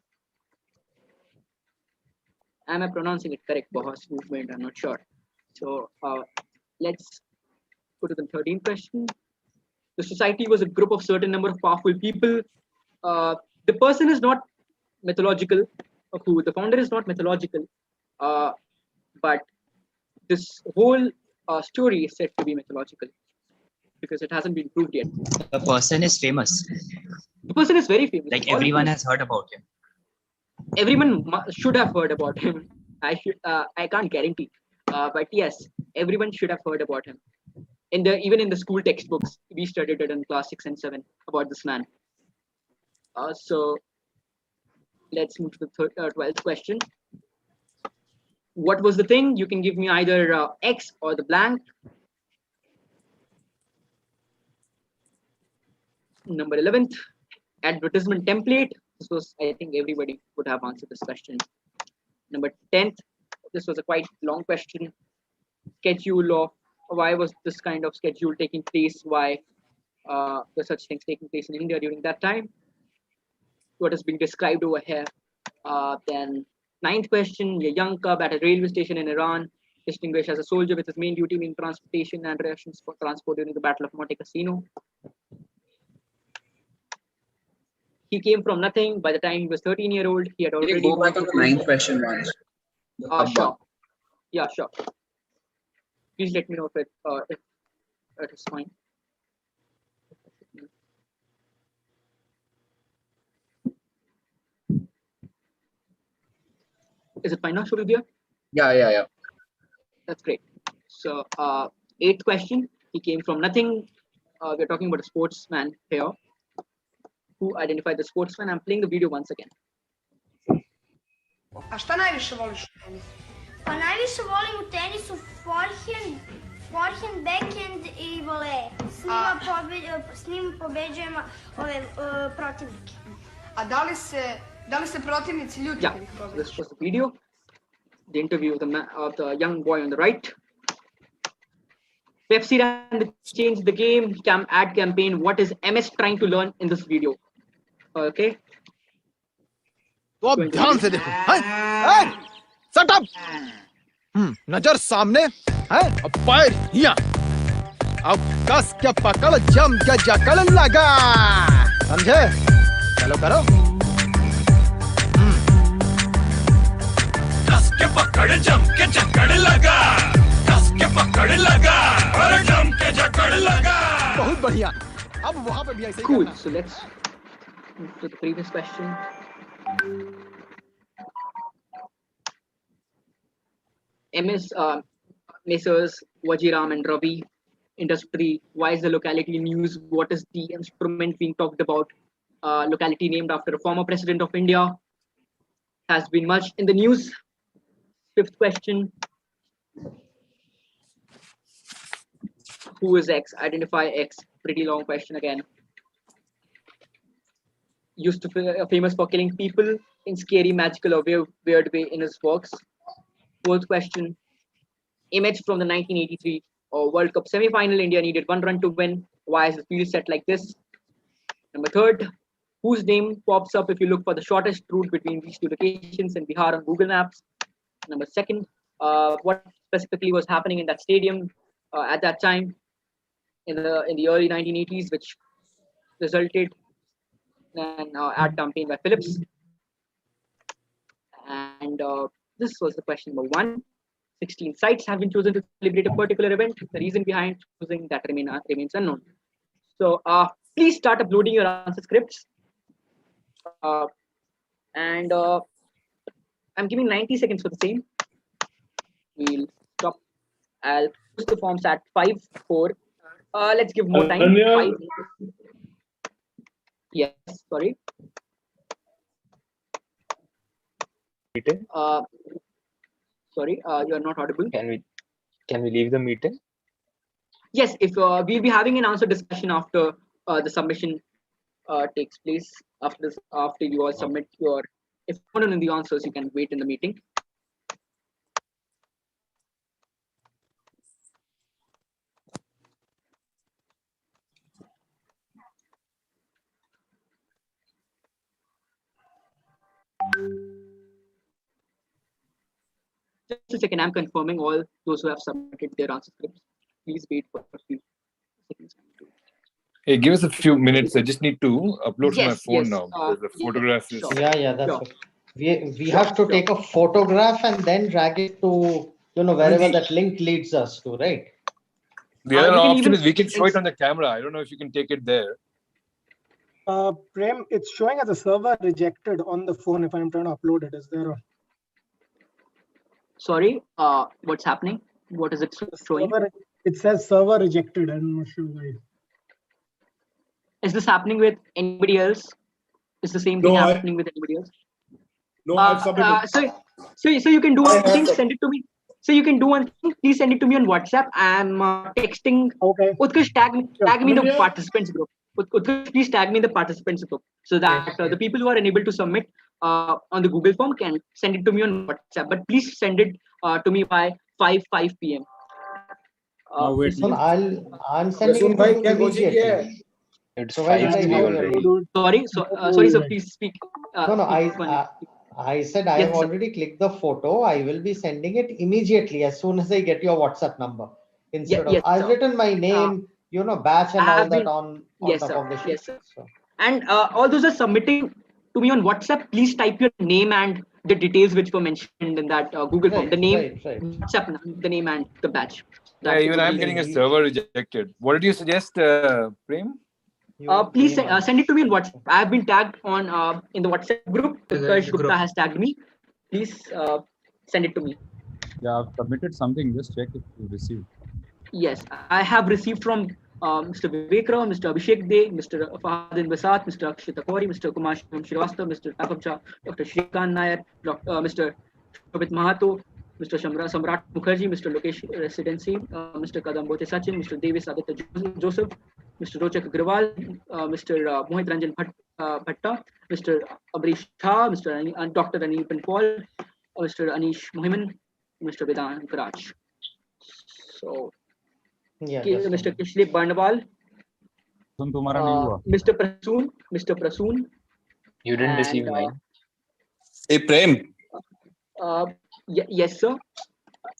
Am I pronouncing it correct? Bohas movement, I'm not sure. So let's go to the 13th question. The society was a group of certain number of powerful people. The person is not mythological. The founder is not mythological, but this whole story is said to be mythological because it hasn't been proved yet. The person is famous. The person is very famous. Like everyone has heard about him. Everyone should have heard about him. I can't guarantee, but yes, everyone should have heard about him. Even in the school textbooks, we studied it in class 6 and 7 about this man. So let's move to the 12th question. What was the thing? You can give me either X or the blank. Number 11th, advertisement template. This was, I think everybody would have answered this question. Number 10th, this was a quite long question. Schedule of why was this kind of schedule taking place? Why were such things taking place in India during that time? What is being described over here. Then 9th question, a young cub at a railway station in Iran, distinguished as a soldier with his main duty being transportation and rations for transport during the Battle of Monte Cassino. He came from nothing. By the time he was 13-year-old, he had already... Can you go back on the 9th question once? Sure. Yeah, sure. Please let me know if it is fine. Is it fine now, Surya? Yeah. That's great. So, 8th question. He came from nothing. We're talking about a sportsman here. Who identified the sportsman? I'm playing the video once again. A šta najviše voliš u tenisu? Pa najviše volim u tenisu forehand, backhand i volley. S njim pobeđujemo ove protivnike. A da li se protivnici ljuti kad ih pobeđuju? This was the video. The interview of the young boy on the right. Pepsi ran the change the game ad campaign. What is MS trying to learn in this video? Okay. तो अब ध्यान से देखो, हैं? Shut up! नजर सामने, हैं? अब पैर यहाँ. अब कस के पकड़, जम के जकड़ लगा. समझे? चलो करो. कस के पकड़, जम के जकड़ लगा. कस के पकड़ लगा और जम के जकड़ लगा. बहुत बढ़िया. अब वहाँ पे भी ऐसे ही Cool. करना. So let's move to the previous question. Messrs. Wajiram and Ravi industry. Why is the locality news? What is the instrument being talked about? Locality named after a former president of India. has been much in the news. Fifth question. Who is X? Identify X. Pretty long question again. Used to be famous for killing people in scary, magical, or weird way in his works. Fourth question. Image from the 1983 World Cup semi-final. India needed 1 run to win. Why is the field set like this? Number third. Whose name pops up if you look for the shortest route between these two locations in Bihar on Google Maps? Number second. What specifically was happening in that stadium at that time in the early 1980s, which resulted in an ad campaign by Philips. And this was the question number 1. 16 sites have been chosen to celebrate a particular event. The reason behind choosing that remains unknown. So please start uploading your answer scripts. And I'm giving 90 seconds for the same. We'll stop. I'll post the forms at 5:04. Let's give more time. 5. Yes, sorry. Meeting? Sorry, you're not audible. Can we leave the meeting? Yes, if we'll be having an answer discussion after the submission takes place. After you all submit your, if you want to know the answers, you can wait in the meeting. Just a second, I'm confirming all those who have submitted their answer scripts. Please wait for a few seconds. Hey, give us a few minutes. I just need to upload to my Yes, phone yes, now because the photograph is. sure. Yeah, that's Sure. okay. We have to take a photograph and then drag it to wherever that link leads us to, right? The other you can option even is we can show it on the camera. I don't know if you can take it there. Prem, it's showing as a server rejected on the phone if I'm trying to upload it. Is there a Sorry, what's happening? What is it showing? It says server rejected. I'm not sure why. Is this happening with anybody else? Is the same thing happening with anybody else? No, I've submitted. So you can do one thing, send it to me. So you can do one thing, please send it to me on WhatsApp. I'm texting. Okay. Utkarsh, tag me in the participants group. Utkarsh, please tag me in the participants group so that the people who are unable to submit on the Google form can send it to me on WhatsApp. But please send it to me by 5 p.m. I'm sending it to you immediately. It's Provided 5 I have your link. Sorry, sir, please speak. I said I have already clicked the photo. I will be sending it immediately as soon as I get your WhatsApp number. Instead of I've written my name, batch and all that on top of the sheet. Yes, sir. So. And all those are submitting to me on WhatsApp. Please type your name and the details which were mentioned in that Google form. The name, WhatsApp, the name and the batch. Yeah, even I'm getting a server rejected. What did you suggest, Prem? Please send it to me on WhatsApp. I have been tagged on in the WhatsApp group. Utkarsh Gupta has tagged me. Please send it to me. Yeah, I've submitted something. Just check if you received. Yes, I have received from Mr. Vivek Rao, Mr. Abhishek De, Mr. Fahadin Basat, Mr. Akshita Kori, Mr. Kumar Shrivastava, Mr. Takabja, Dr. Shrikant Nair, Mr. Shobit Mahato, Mr. Samrat Mukherjee, Mr. Lokesh Residency, Mr. Kadambote Sachin, Mr. Davis Aditya Joseph, Mr. Rochak Agrawal, Mr. Mohit Ranjan Bhatta, Mr. Amrish Shah, Mr. Dr. Anil Paul, Mr. Anish Mohiman, Mr. Vedant Raj. So, Mr. Kishlip Barnawal, Mr. Prasoon. You didn't receive mine. Hey, Prem. Yes, sir.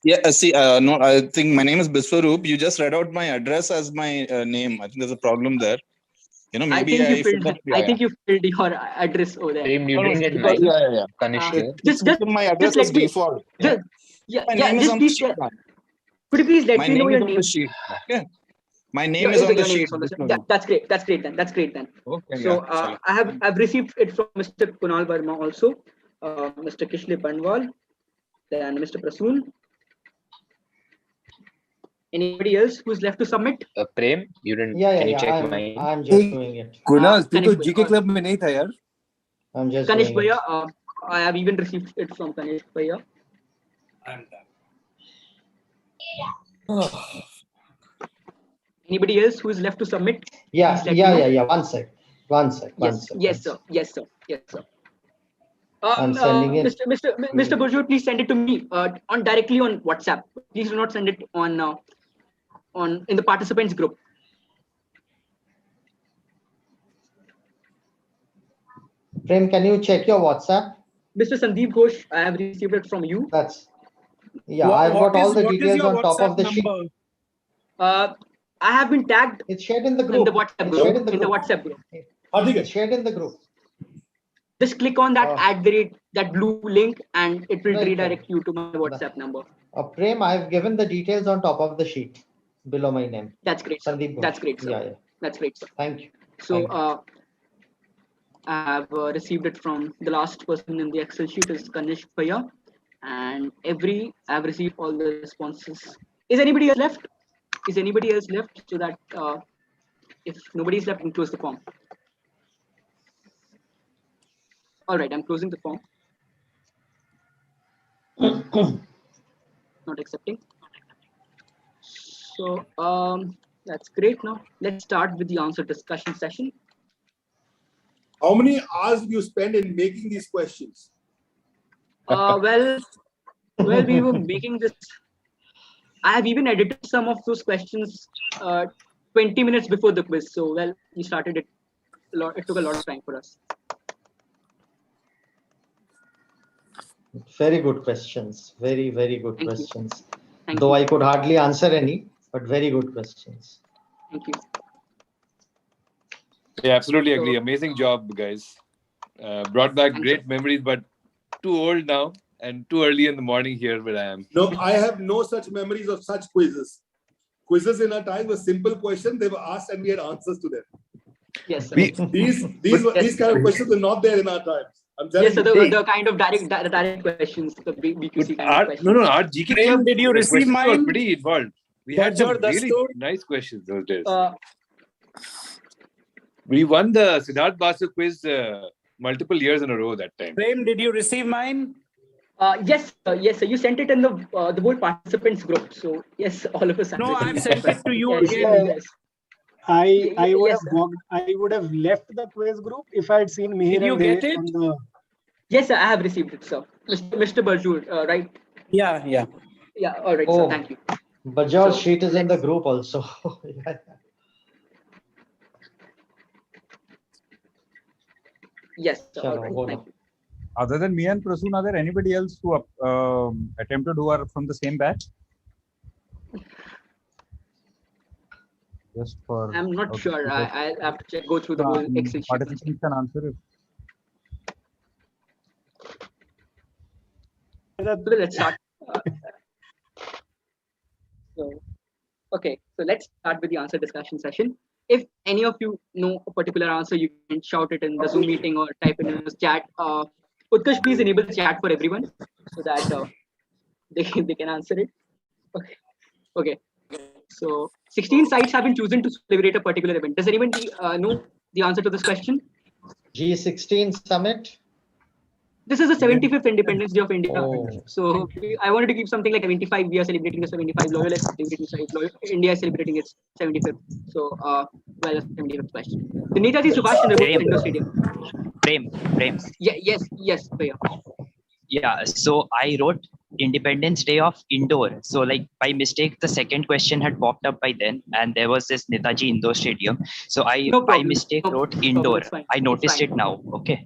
Yeah, see, no, I think my name is Biswaroop. You just read out my address as my name. I think there's a problem there. Maybe I think you filled your address over there. Prem, you didn't get mine. Kanishk. Just my address is default. Could you please let me know your name? Yeah. My name is on the sheet. That's great. That's great then. Okay, so I've received it from Mr. Kunal Verma also, Mr. Kishlip Banwal, then Mr. Prasoon. Anybody else who's left to submit? Prem, you didn't. Can you check mine? I'm just doing it. Kunal, तू तो GK club में नहीं था यार. I'm just Kanish doing Bhaiya, I have even received it from Kanesh Bhaiya. Anybody else who is left to submit? Yeah. One sec. Yes, sir. I'm sending it. Mr. Burju, please send it to me on directly on WhatsApp. Please do not send it on in the participants group. Prem, can you check your WhatsApp? Mr. Sandeep Ghosh, I have received it from you. I've got all the details on top of the sheet. I have been tagged. It's shared in the group. In the WhatsApp group. In the WhatsApp group. It's shared in the group. Just click on that that blue link, and it will redirect you to my WhatsApp number. Prem, I've given the details on top of the sheet below my name. That's great. Sandeep Ghosh. That's great, sir. Yeah. That's great, sir. Thank you. So I have received it from the last person in the Excel sheet is Kanesh Bhaiya, and I've received all the responses. Is anybody else left? So that if nobody is left, we close the form. All right, I'm closing the form. Not accepting. So that's great. Now let's start with the answer discussion session. How many hours do you spend in making these questions? Well, we were making this. I have even edited some of those questions 20 minutes before the quiz. So, we started it. It took a lot of time for us. Very good questions. Very, very good questions. Thank Though you. I could hardly answer any, but very good questions. Thank you. Yeah, absolutely agree. Amazing job, guys. Brought back great memories, but too old now and too early in the morning here where I am. No, I have no such memories of such quizzes. Quizzes in our time were simple questions. They were asked and we had answers to them. Yes, sir. These kind of questions were not there in our times. I'm telling you. Yes, the kind of direct questions, the BQC kind of questions. No, our GK club, did you receive mine? Were pretty involved. We had some really nice questions those days. We won the Siddharth Basu quiz multiple years in a row that time. Prem, did you receive mine? Yes, sir. You sent it in the whole participants group. So yes, all of us. No, I've sent it to you again. Yes. I would have left the quiz group if I had seen Mihir. Did you get it? Yes, sir, I have received it, sir. Mr. Barjur, right? Yeah. Yeah, all right, sir. Thank you. Bajaj sheet is in the group also. Yes, sir. All right. Thank you. Other than me and Prasoon, are there anybody else who attempted who are from the same batch? Just for. I'm not sure. I have to go through the whole Excel sheet. Participants can answer it. Let's start. So let's start with the answer discussion session. If any of you know a particular answer, you can shout it in the Zoom meeting or type it in the chat. Utkarsh, please enable the chat for everyone so that they can answer it. Okay. So 16 sites have been chosen to celebrate a particular event. Does anyone know the answer to this question? G16 summit. This is the 75th Independence Day of India. Oh. So I wanted to keep something like 75. We are celebrating the 75. India is celebrating its 75th. So, 75th question. The Netaji Subhash Chandra Bose Indoor Stadium. Prem. Yes, Bhaiya. Yeah, so I wrote Independence Day of Indoor. So like by mistake, the second question had popped up by then, and there was this Netaji Indoor Stadium. So I by mistake wrote indoor. I noticed it now. Okay.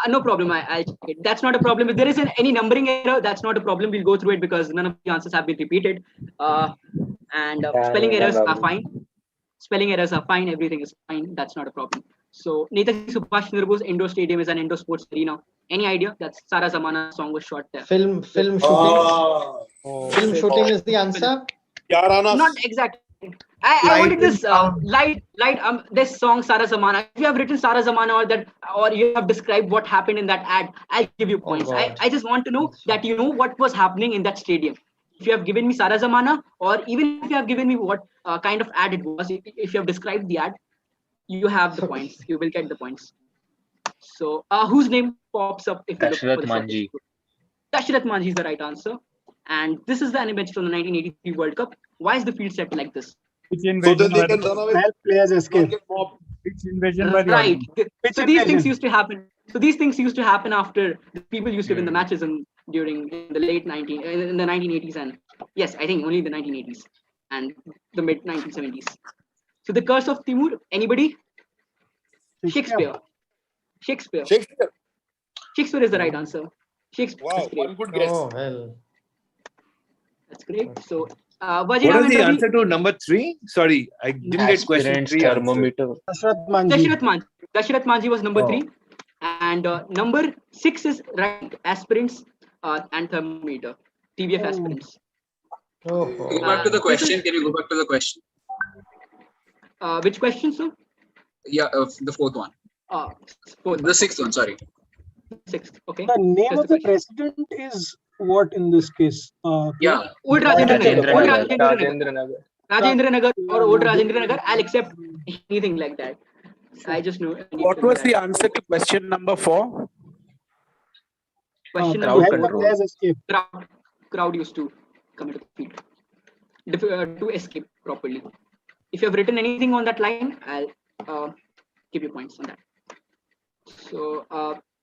No problem. I'll check it. That's not a problem. If there is any numbering error, that's not a problem. We'll go through it because none of the answers have been repeated. Spelling errors are fine. Everything is fine. That's not a problem. So Netaji Subhash Chandra Bose Indoor Stadium is an indoor sports arena. Any idea? That's Sara Zamana song was shot there. Film shooting. Film shooting is the answer. Not exactly. I wanted this this song Sara Zamana. If you have written Sara Zamana or you have described what happened in that ad, I'll give you points. I just want to know that you know what was happening in that stadium. If you have given me Sara Zamana, or even if you have given me what kind of ad it was, if you have described the ad, you have the points. You will get the points. So whose name pops up if you look for Dashrath the Manji. Dashrath Manji is the right answer. And this is the image from the 1983 World Cup. Why is the field set like this? Which So invasion? that they can run away. Help players escape. Which invasion by the Right. audience? So these things used to happen. So these things used to happen after the people used to win the matches during the late 1980s and yes, I think only the 1980s and the mid 1970s. So the Curse of Timur. Anybody? Shakespeare. Shakespeare is the right answer. Shakespeare. Wow, That's great. one good guess. Oh, well. That's great. So, What was the answer to number 3? Sorry, I didn't get question 3 answered. Thermometer. Dashrath Manji was number 3. And number 6 is right aspirants and thermometer. TBF aspirants. Oh. Go back to the question. Can you go back to the question? Which question, sir? Yeah, the fourth one. The sixth one, sorry. Sixth, okay. The name of the president is what in this case? Yeah. Old Rajendra Nagar. Rajendra Nagar or Old Rajendra Nagar. I'll accept anything like that. I just know. What was the answer to question number 4? Question Crowd number 4. control. Crowd used to come into the field to escape properly. If you have written anything on that line, I'll give you points on that. So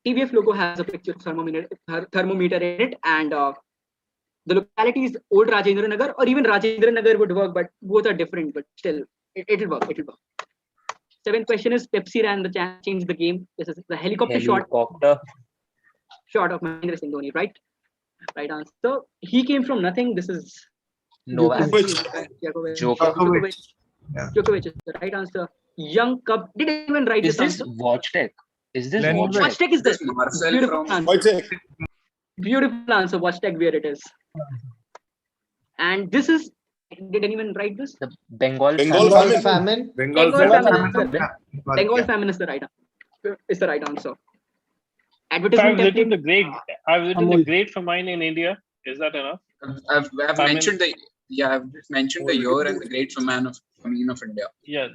TBF logo has a picture of thermometer in it, and the locality is Old Rajendra Nagar or even Rajendra Nagar would work, but both are different. But still, it'll work. It'll work. 7th question is Pepsi ran the change the game. This is the helicopter shot of Mahendra Singh Dhoni, right? Right answer. He came from nothing. This is Djokovic. Djokovic is the right answer. Young Cub didn't even write Is this this answer. WatchTech? Is this WatchTech is this? Beautiful answer. Beautiful answer. WatchTech where it is. And this is. Did anyone write this? The Bengal famine. Bengal famine is the right answer. Is the right answer. Advertisement I've written template. the Great Famine in India. Is that enough? I've mentioned the I've mentioned the year and the Great Famine of India. Yeah.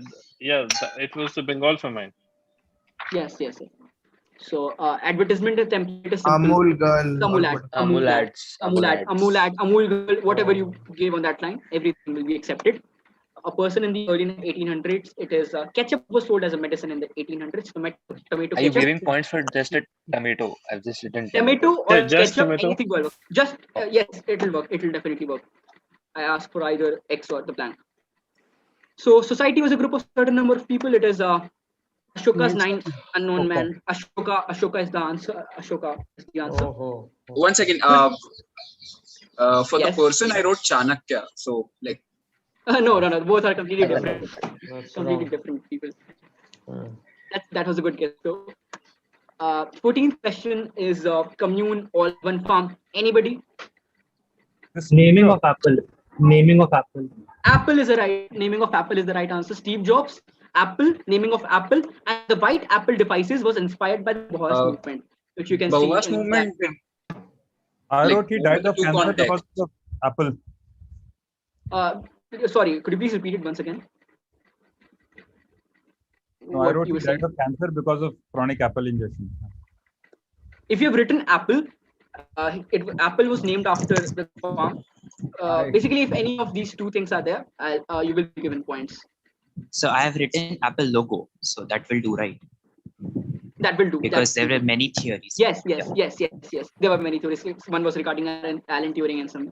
It was the Bengal famine. Yes. So advertisement template is simple. Amul girl. Amul ad, Amul girl, whatever you gave on that line, everything will be accepted. A person in the early 1800s, it is ketchup was sold as a medicine in the 1800s. Tomato Are you ketchup. giving points for just a tomato? I've just written Tomato or just ketchup, tomato? anything will work. Just yes, it'll work. It'll definitely work. I asked for either X or the plan. So society was a group of certain number of people. It is Ashoka's 9 unknown man. Ashoka is the answer. Ashoka is the answer. One second. For the person I wrote Chanakya. So like. No. Both are completely different. Completely different people. That was a good guess. So, 14th question is commune all one farm. Anybody? Naming of apple. Apple is the right naming of apple is the right answer. Steve Jobs. Apple, naming of apple, and the white apple devices was inspired by the Boas movement, which you can Boas see. movement. I wrote he died of cancer because of apple. Sorry, could you please repeat it once again? No, I wrote he died of cancer because of chronic apple ingestion. If you have written apple, apple was named after the farm. Basically, if any of these two things are there, you will be given points. So I have written Apple logo, so that will do, right? That will do. Because there were many theories. Yes. There were many theories. One was regarding Alan Turing and some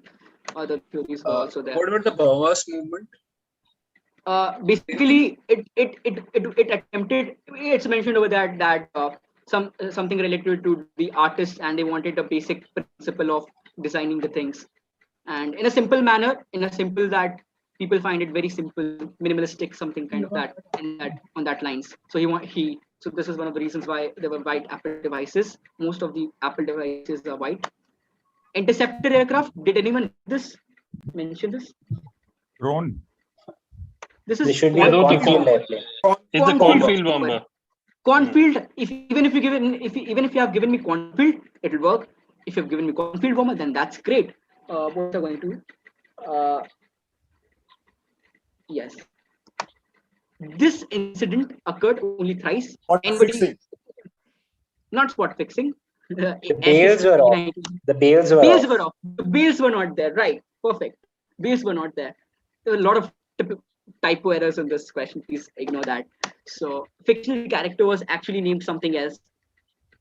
other theories were also there. What about the Boas movement? Basically, it attempted. It's mentioned over that something related to the artists, and they wanted a basic principle of designing the things, and in a simple manner, that people find it very simple, minimalistic, something kind of that, on that lines. So so this is one of the reasons why there were white Apple devices. Most of the Apple devices are white. Interceptor aircraft. Did anyone mention this? Drone. This is Cornfield airplane. It's a cornfield bomber. Cornfield. Even if you have given me cornfield, it will work. If you have given me cornfield bomber, then that's great. What are going to do? Yes. This incident occurred only thrice. not spot fixing. The bails were off. The bails were Bails off. were off. The bails were not there. Right. Perfect. Bails were not there. There were a lot of typo errors in this question. Please ignore that. So fictional character was actually named something else.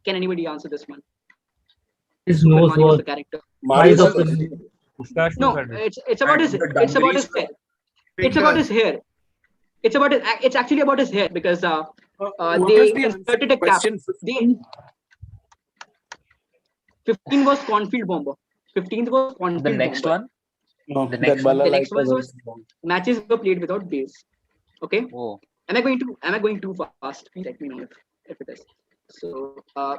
Can anybody answer this one? His Super nose Mario was was the character. size of the No, it's about his hair. It's about his hair. It's about his hair. It's actually about his hair because they inserted a cap. 15 was Cornfield Bomber. 15th was Cornfield The next Bomber. one? No, the next one was matches were played without base. Okay. Oh. Am I going too fast? Please let me know if it is. So a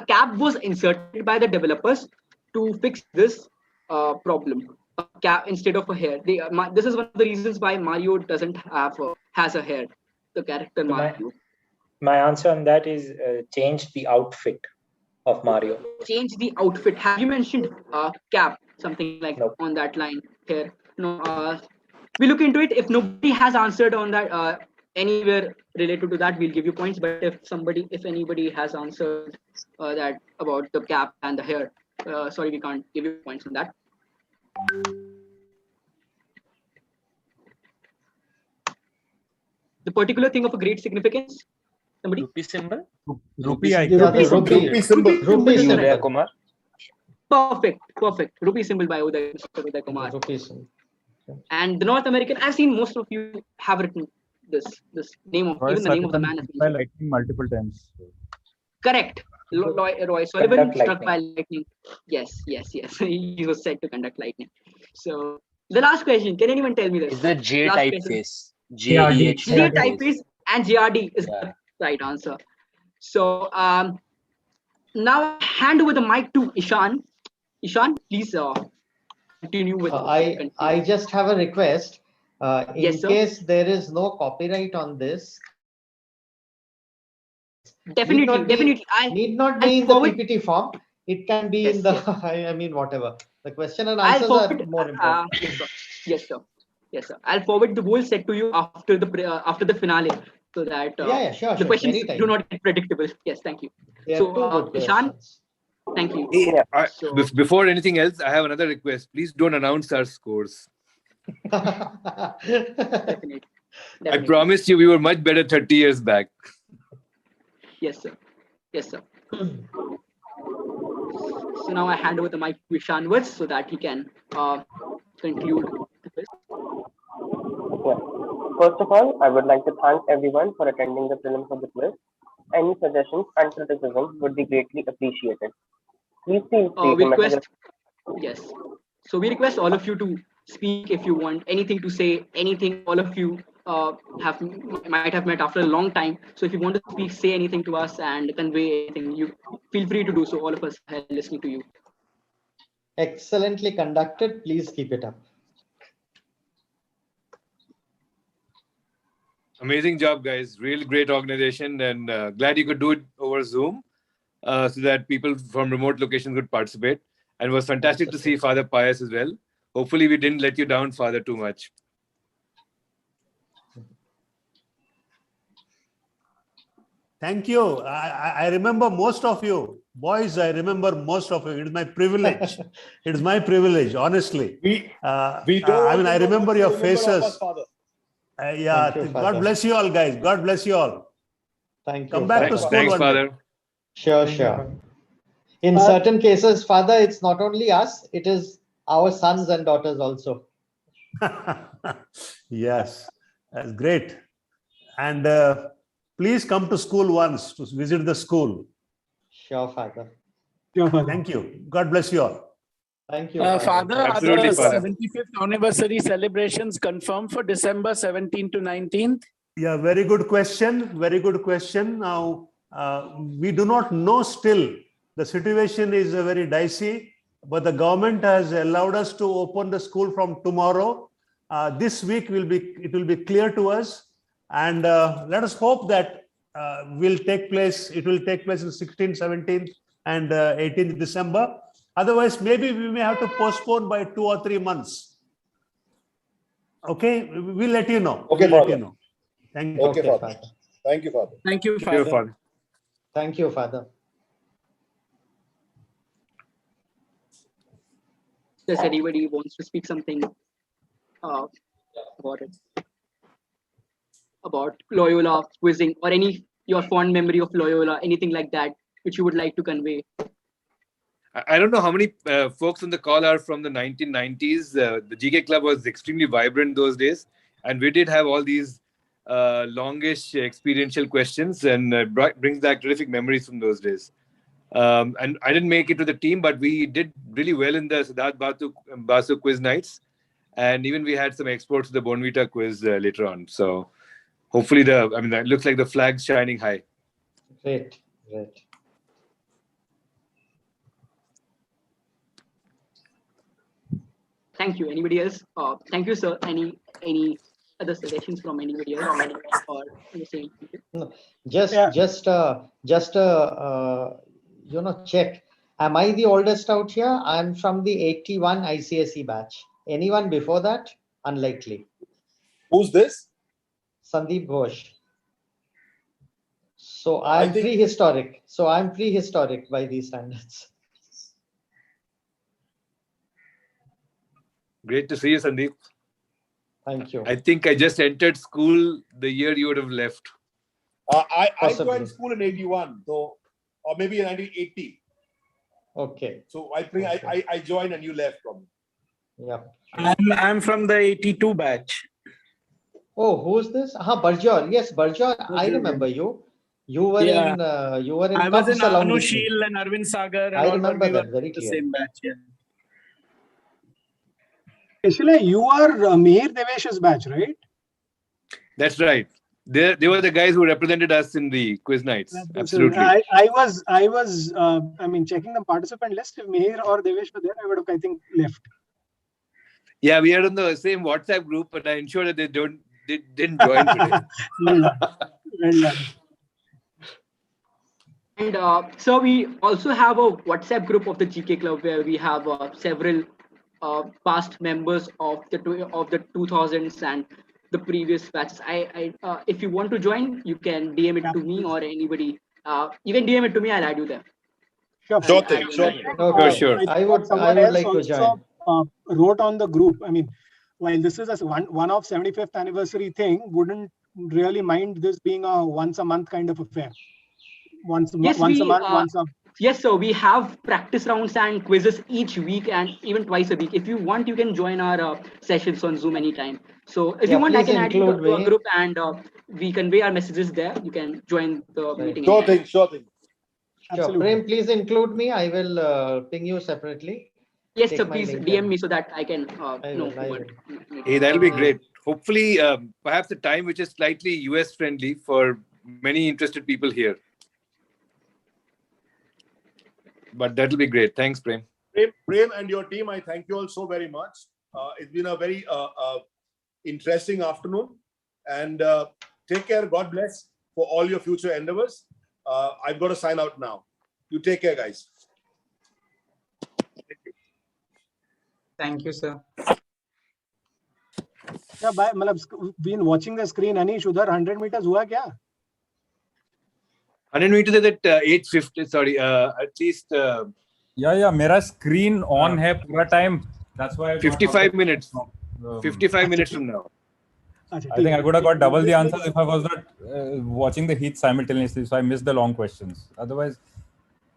cap was inserted by the developers to fix this problem. A cap instead of a hair. This is one of the reasons why Mario doesn't has a hair. The character Mario. My answer on that is change the outfit of Mario. Change the outfit. Have you mentioned cap? Something like on that line here. No. We look into it. If nobody has answered on that anywhere related to that, we'll give you points. But if anybody has answered that about the cap and the hair, sorry, we can't give you points on that. The particular thing of a great significance. Somebody? Rupee symbol? Rupee symbol. Rupee symbol. Kumar. Perfect. Rupee symbol by Mr. Uday Kumar. Rupee symbol. And the North American, I've seen most of you have written this name of even the name of the man. By lightning multiple times. Correct. Roy Sullivan struck by lightning. Yes. He was said to conduct lightning. So the last question, can anyone tell me this? Is the J typeface? J typeface and JRD is the right answer. So now hand over the mic to Ishan. Ishan, please continue with. I just have a request. In case there is no copyright on this. Definitely. Need not be in the PPT form. It can be in the. I mean, whatever. The question and answers are more important. Yes, sir. I'll forward the whole set to you after the finale, so that sure. The questions Anytime. do not get predictable. Yes, thank you. They are So, Ishan, thank you. Before anything else, I have another request. Please don't announce our scores. Definitely. I promised you we were much better 30 years back. Yes, sir. So now I hand over the mic to Ishan once so that he can conclude this. First of all, I would like to thank everyone for attending the prelims of the quiz. Any suggestions and criticism would be greatly appreciated. Please feel free to message. Yes. So we request all of you to speak if you want anything to say, anything. All of you might have met after a long time. So if you want to speak, say anything to us and convey anything, you feel free to do so. All of us are listening to you. Excellently conducted. Please keep it up. Amazing job, guys. Really great organization, and glad you could do it over Zoom so that people from remote locations could participate. And it was fantastic to see Father Pius as well. Hopefully, we didn't let you down, Father, too much. Thank you. I remember most of you. Boys, I remember most of you. It is my privilege. It is my privilege, honestly. I remember your faces. God bless you all, guys. God bless you all. Thank you. Come back to school. Thanks, Father. Sure. In certain cases, Father, it's not only us, it is our sons and daughters also. Yes, that's great. And please come to school once to visit the school. Sure, Father. Thank you. God bless you all. Thank you. Father, Absolutely, are the Father. 75th anniversary celebrations confirmed for December 17th to 19th? Yeah, very good question. Very good question. Now, we do not know still. The situation is very dicey, but the government has allowed us to open the school from tomorrow. This week it will be clear to us, and let us hope that it will take place in 16th, 17th, and 18th December. Otherwise, maybe we may have to postpone by 2 or 3 months. Okay, we'll let you know. Okay, we'll let Father. you know. Thank you. Okay, Father. Thank you, Father. Thank you, Father. Father. Thank you, Father. Does anybody wants to speak something about it? About Loyola quizzing or any your fond memory of Loyola, anything like that, which you would like to convey? I don't know how many folks on the call are from the 1990s. The GK Club was extremely vibrant those days, and we did have all these longish experiential questions, and brings back terrific memories from those days. And I didn't make it to the team, but we did really well in the Siddharth Basu quiz nights, and even we had some exports to the Bonvita quiz later on. So hopefully, it looks like the flag's shining high. Great. Thank you. Anybody else? Thank you, sir. Any other suggestions from anybody else or the same? No, just check. Am I the oldest out here? I'm from the 81 ICSE batch. Anyone before that? Unlikely. Who's this? Sandeep Ghosh. So I'm prehistoric. By these standards. Great to see you, Sandeep. Thank you. I think I just entered school the year you would have left. I joined school in 81, or maybe in 1980. Okay. So I joined and you left from. Yeah. I'm from the 82 batch. Oh, who's this? Barjor. Yes, Barjor. I remember you. You were in. I was in Anushil and Arvind Sagar. I remember that very the clear. same batch. Yeah. Actually, you are Mihir Devesh's batch, right? That's right. They were the guys who represented us in the quiz nights. Absolutely. I was checking the participant list. If Mihir or Devesh were there, I would have, I think, left. Yeah, we are on the same WhatsApp group, but I ensure that they didn't join today. Well done. And so we also have a WhatsApp group of the GK Club where we have several past members of the 2000s and the previous batches. If you want to join, you can DM it to me or anybody. You can DM it to me. I'll add you there. Sure thing. Sure. I would like to join. Wrote on the group. I mean, while this is a one-off 75th anniversary thing, wouldn't really mind this being a once a month kind of affair. Once a month. Yes, so we have practice rounds and quizzes each week and even twice a week. If you want, you can join our sessions on Zoom anytime. So if you want, I can add you to a group and we convey our messages there. You can join the meeting. Sure thing. Sure. Prem, please include me. I will ping you separately. Yes, sir. Please DM me so that I can know. Hey, that'll be great. Hopefully, perhaps a time which is slightly US friendly for many interested people here. But that'll be great. Thanks, Prem. Prem and your team, I thank you all so very much. It's been a very interesting afternoon. And take care. God bless for all your future endeavors. I've got to sign out now. You take care, guys. Thank you, sir. Yeah, been watching the screen. Anish, udhar 100 meters hua kya? 100 meters is at 8:50. Sorry, at least. Yeah. मेरा screen on है पूरा time. That's why. 55 minutes. 55 minutes from now. I think I would have got double the answers if I was not watching the heat simultaneously. So I missed the long questions. Otherwise,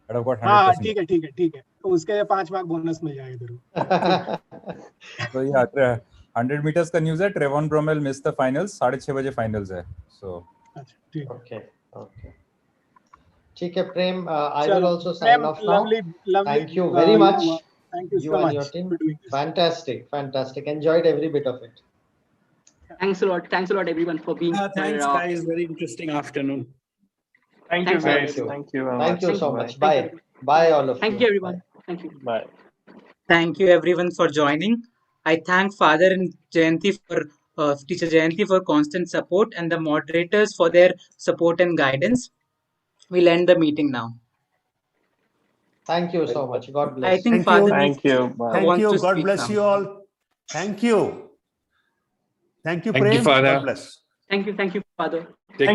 I'd have got 100%. ठीक है. तो उसके 5 mark bonus मिल जाएगा इधर. So yeah, 100 meters का news है. Trevon Bromell missed the finals. 6:30 बजे finals है. So. Okay. ठीक है, Prem. I will also sign off now. Lovely. Thank you very much. Thank you so and much. Your team. Fantastic. Enjoyed every bit of it. Thanks a lot, everyone, for being here. Thanks, guys. Very interesting afternoon. Thank you, guys. Thank you so much. Bye, all of you. Thank you, everyone. Thank you. Bye. Thank you, everyone, for joining. I thank Father and Jayanti Teacher Jayanti for constant support and the moderators for their support and guidance. We'll end the meeting now. Thank you so much. God bless. I think Father. Thank you. Thank you. God bless you all. Thank you. Thank you, Prem. Father. God bless. Thank you, Father. Take care.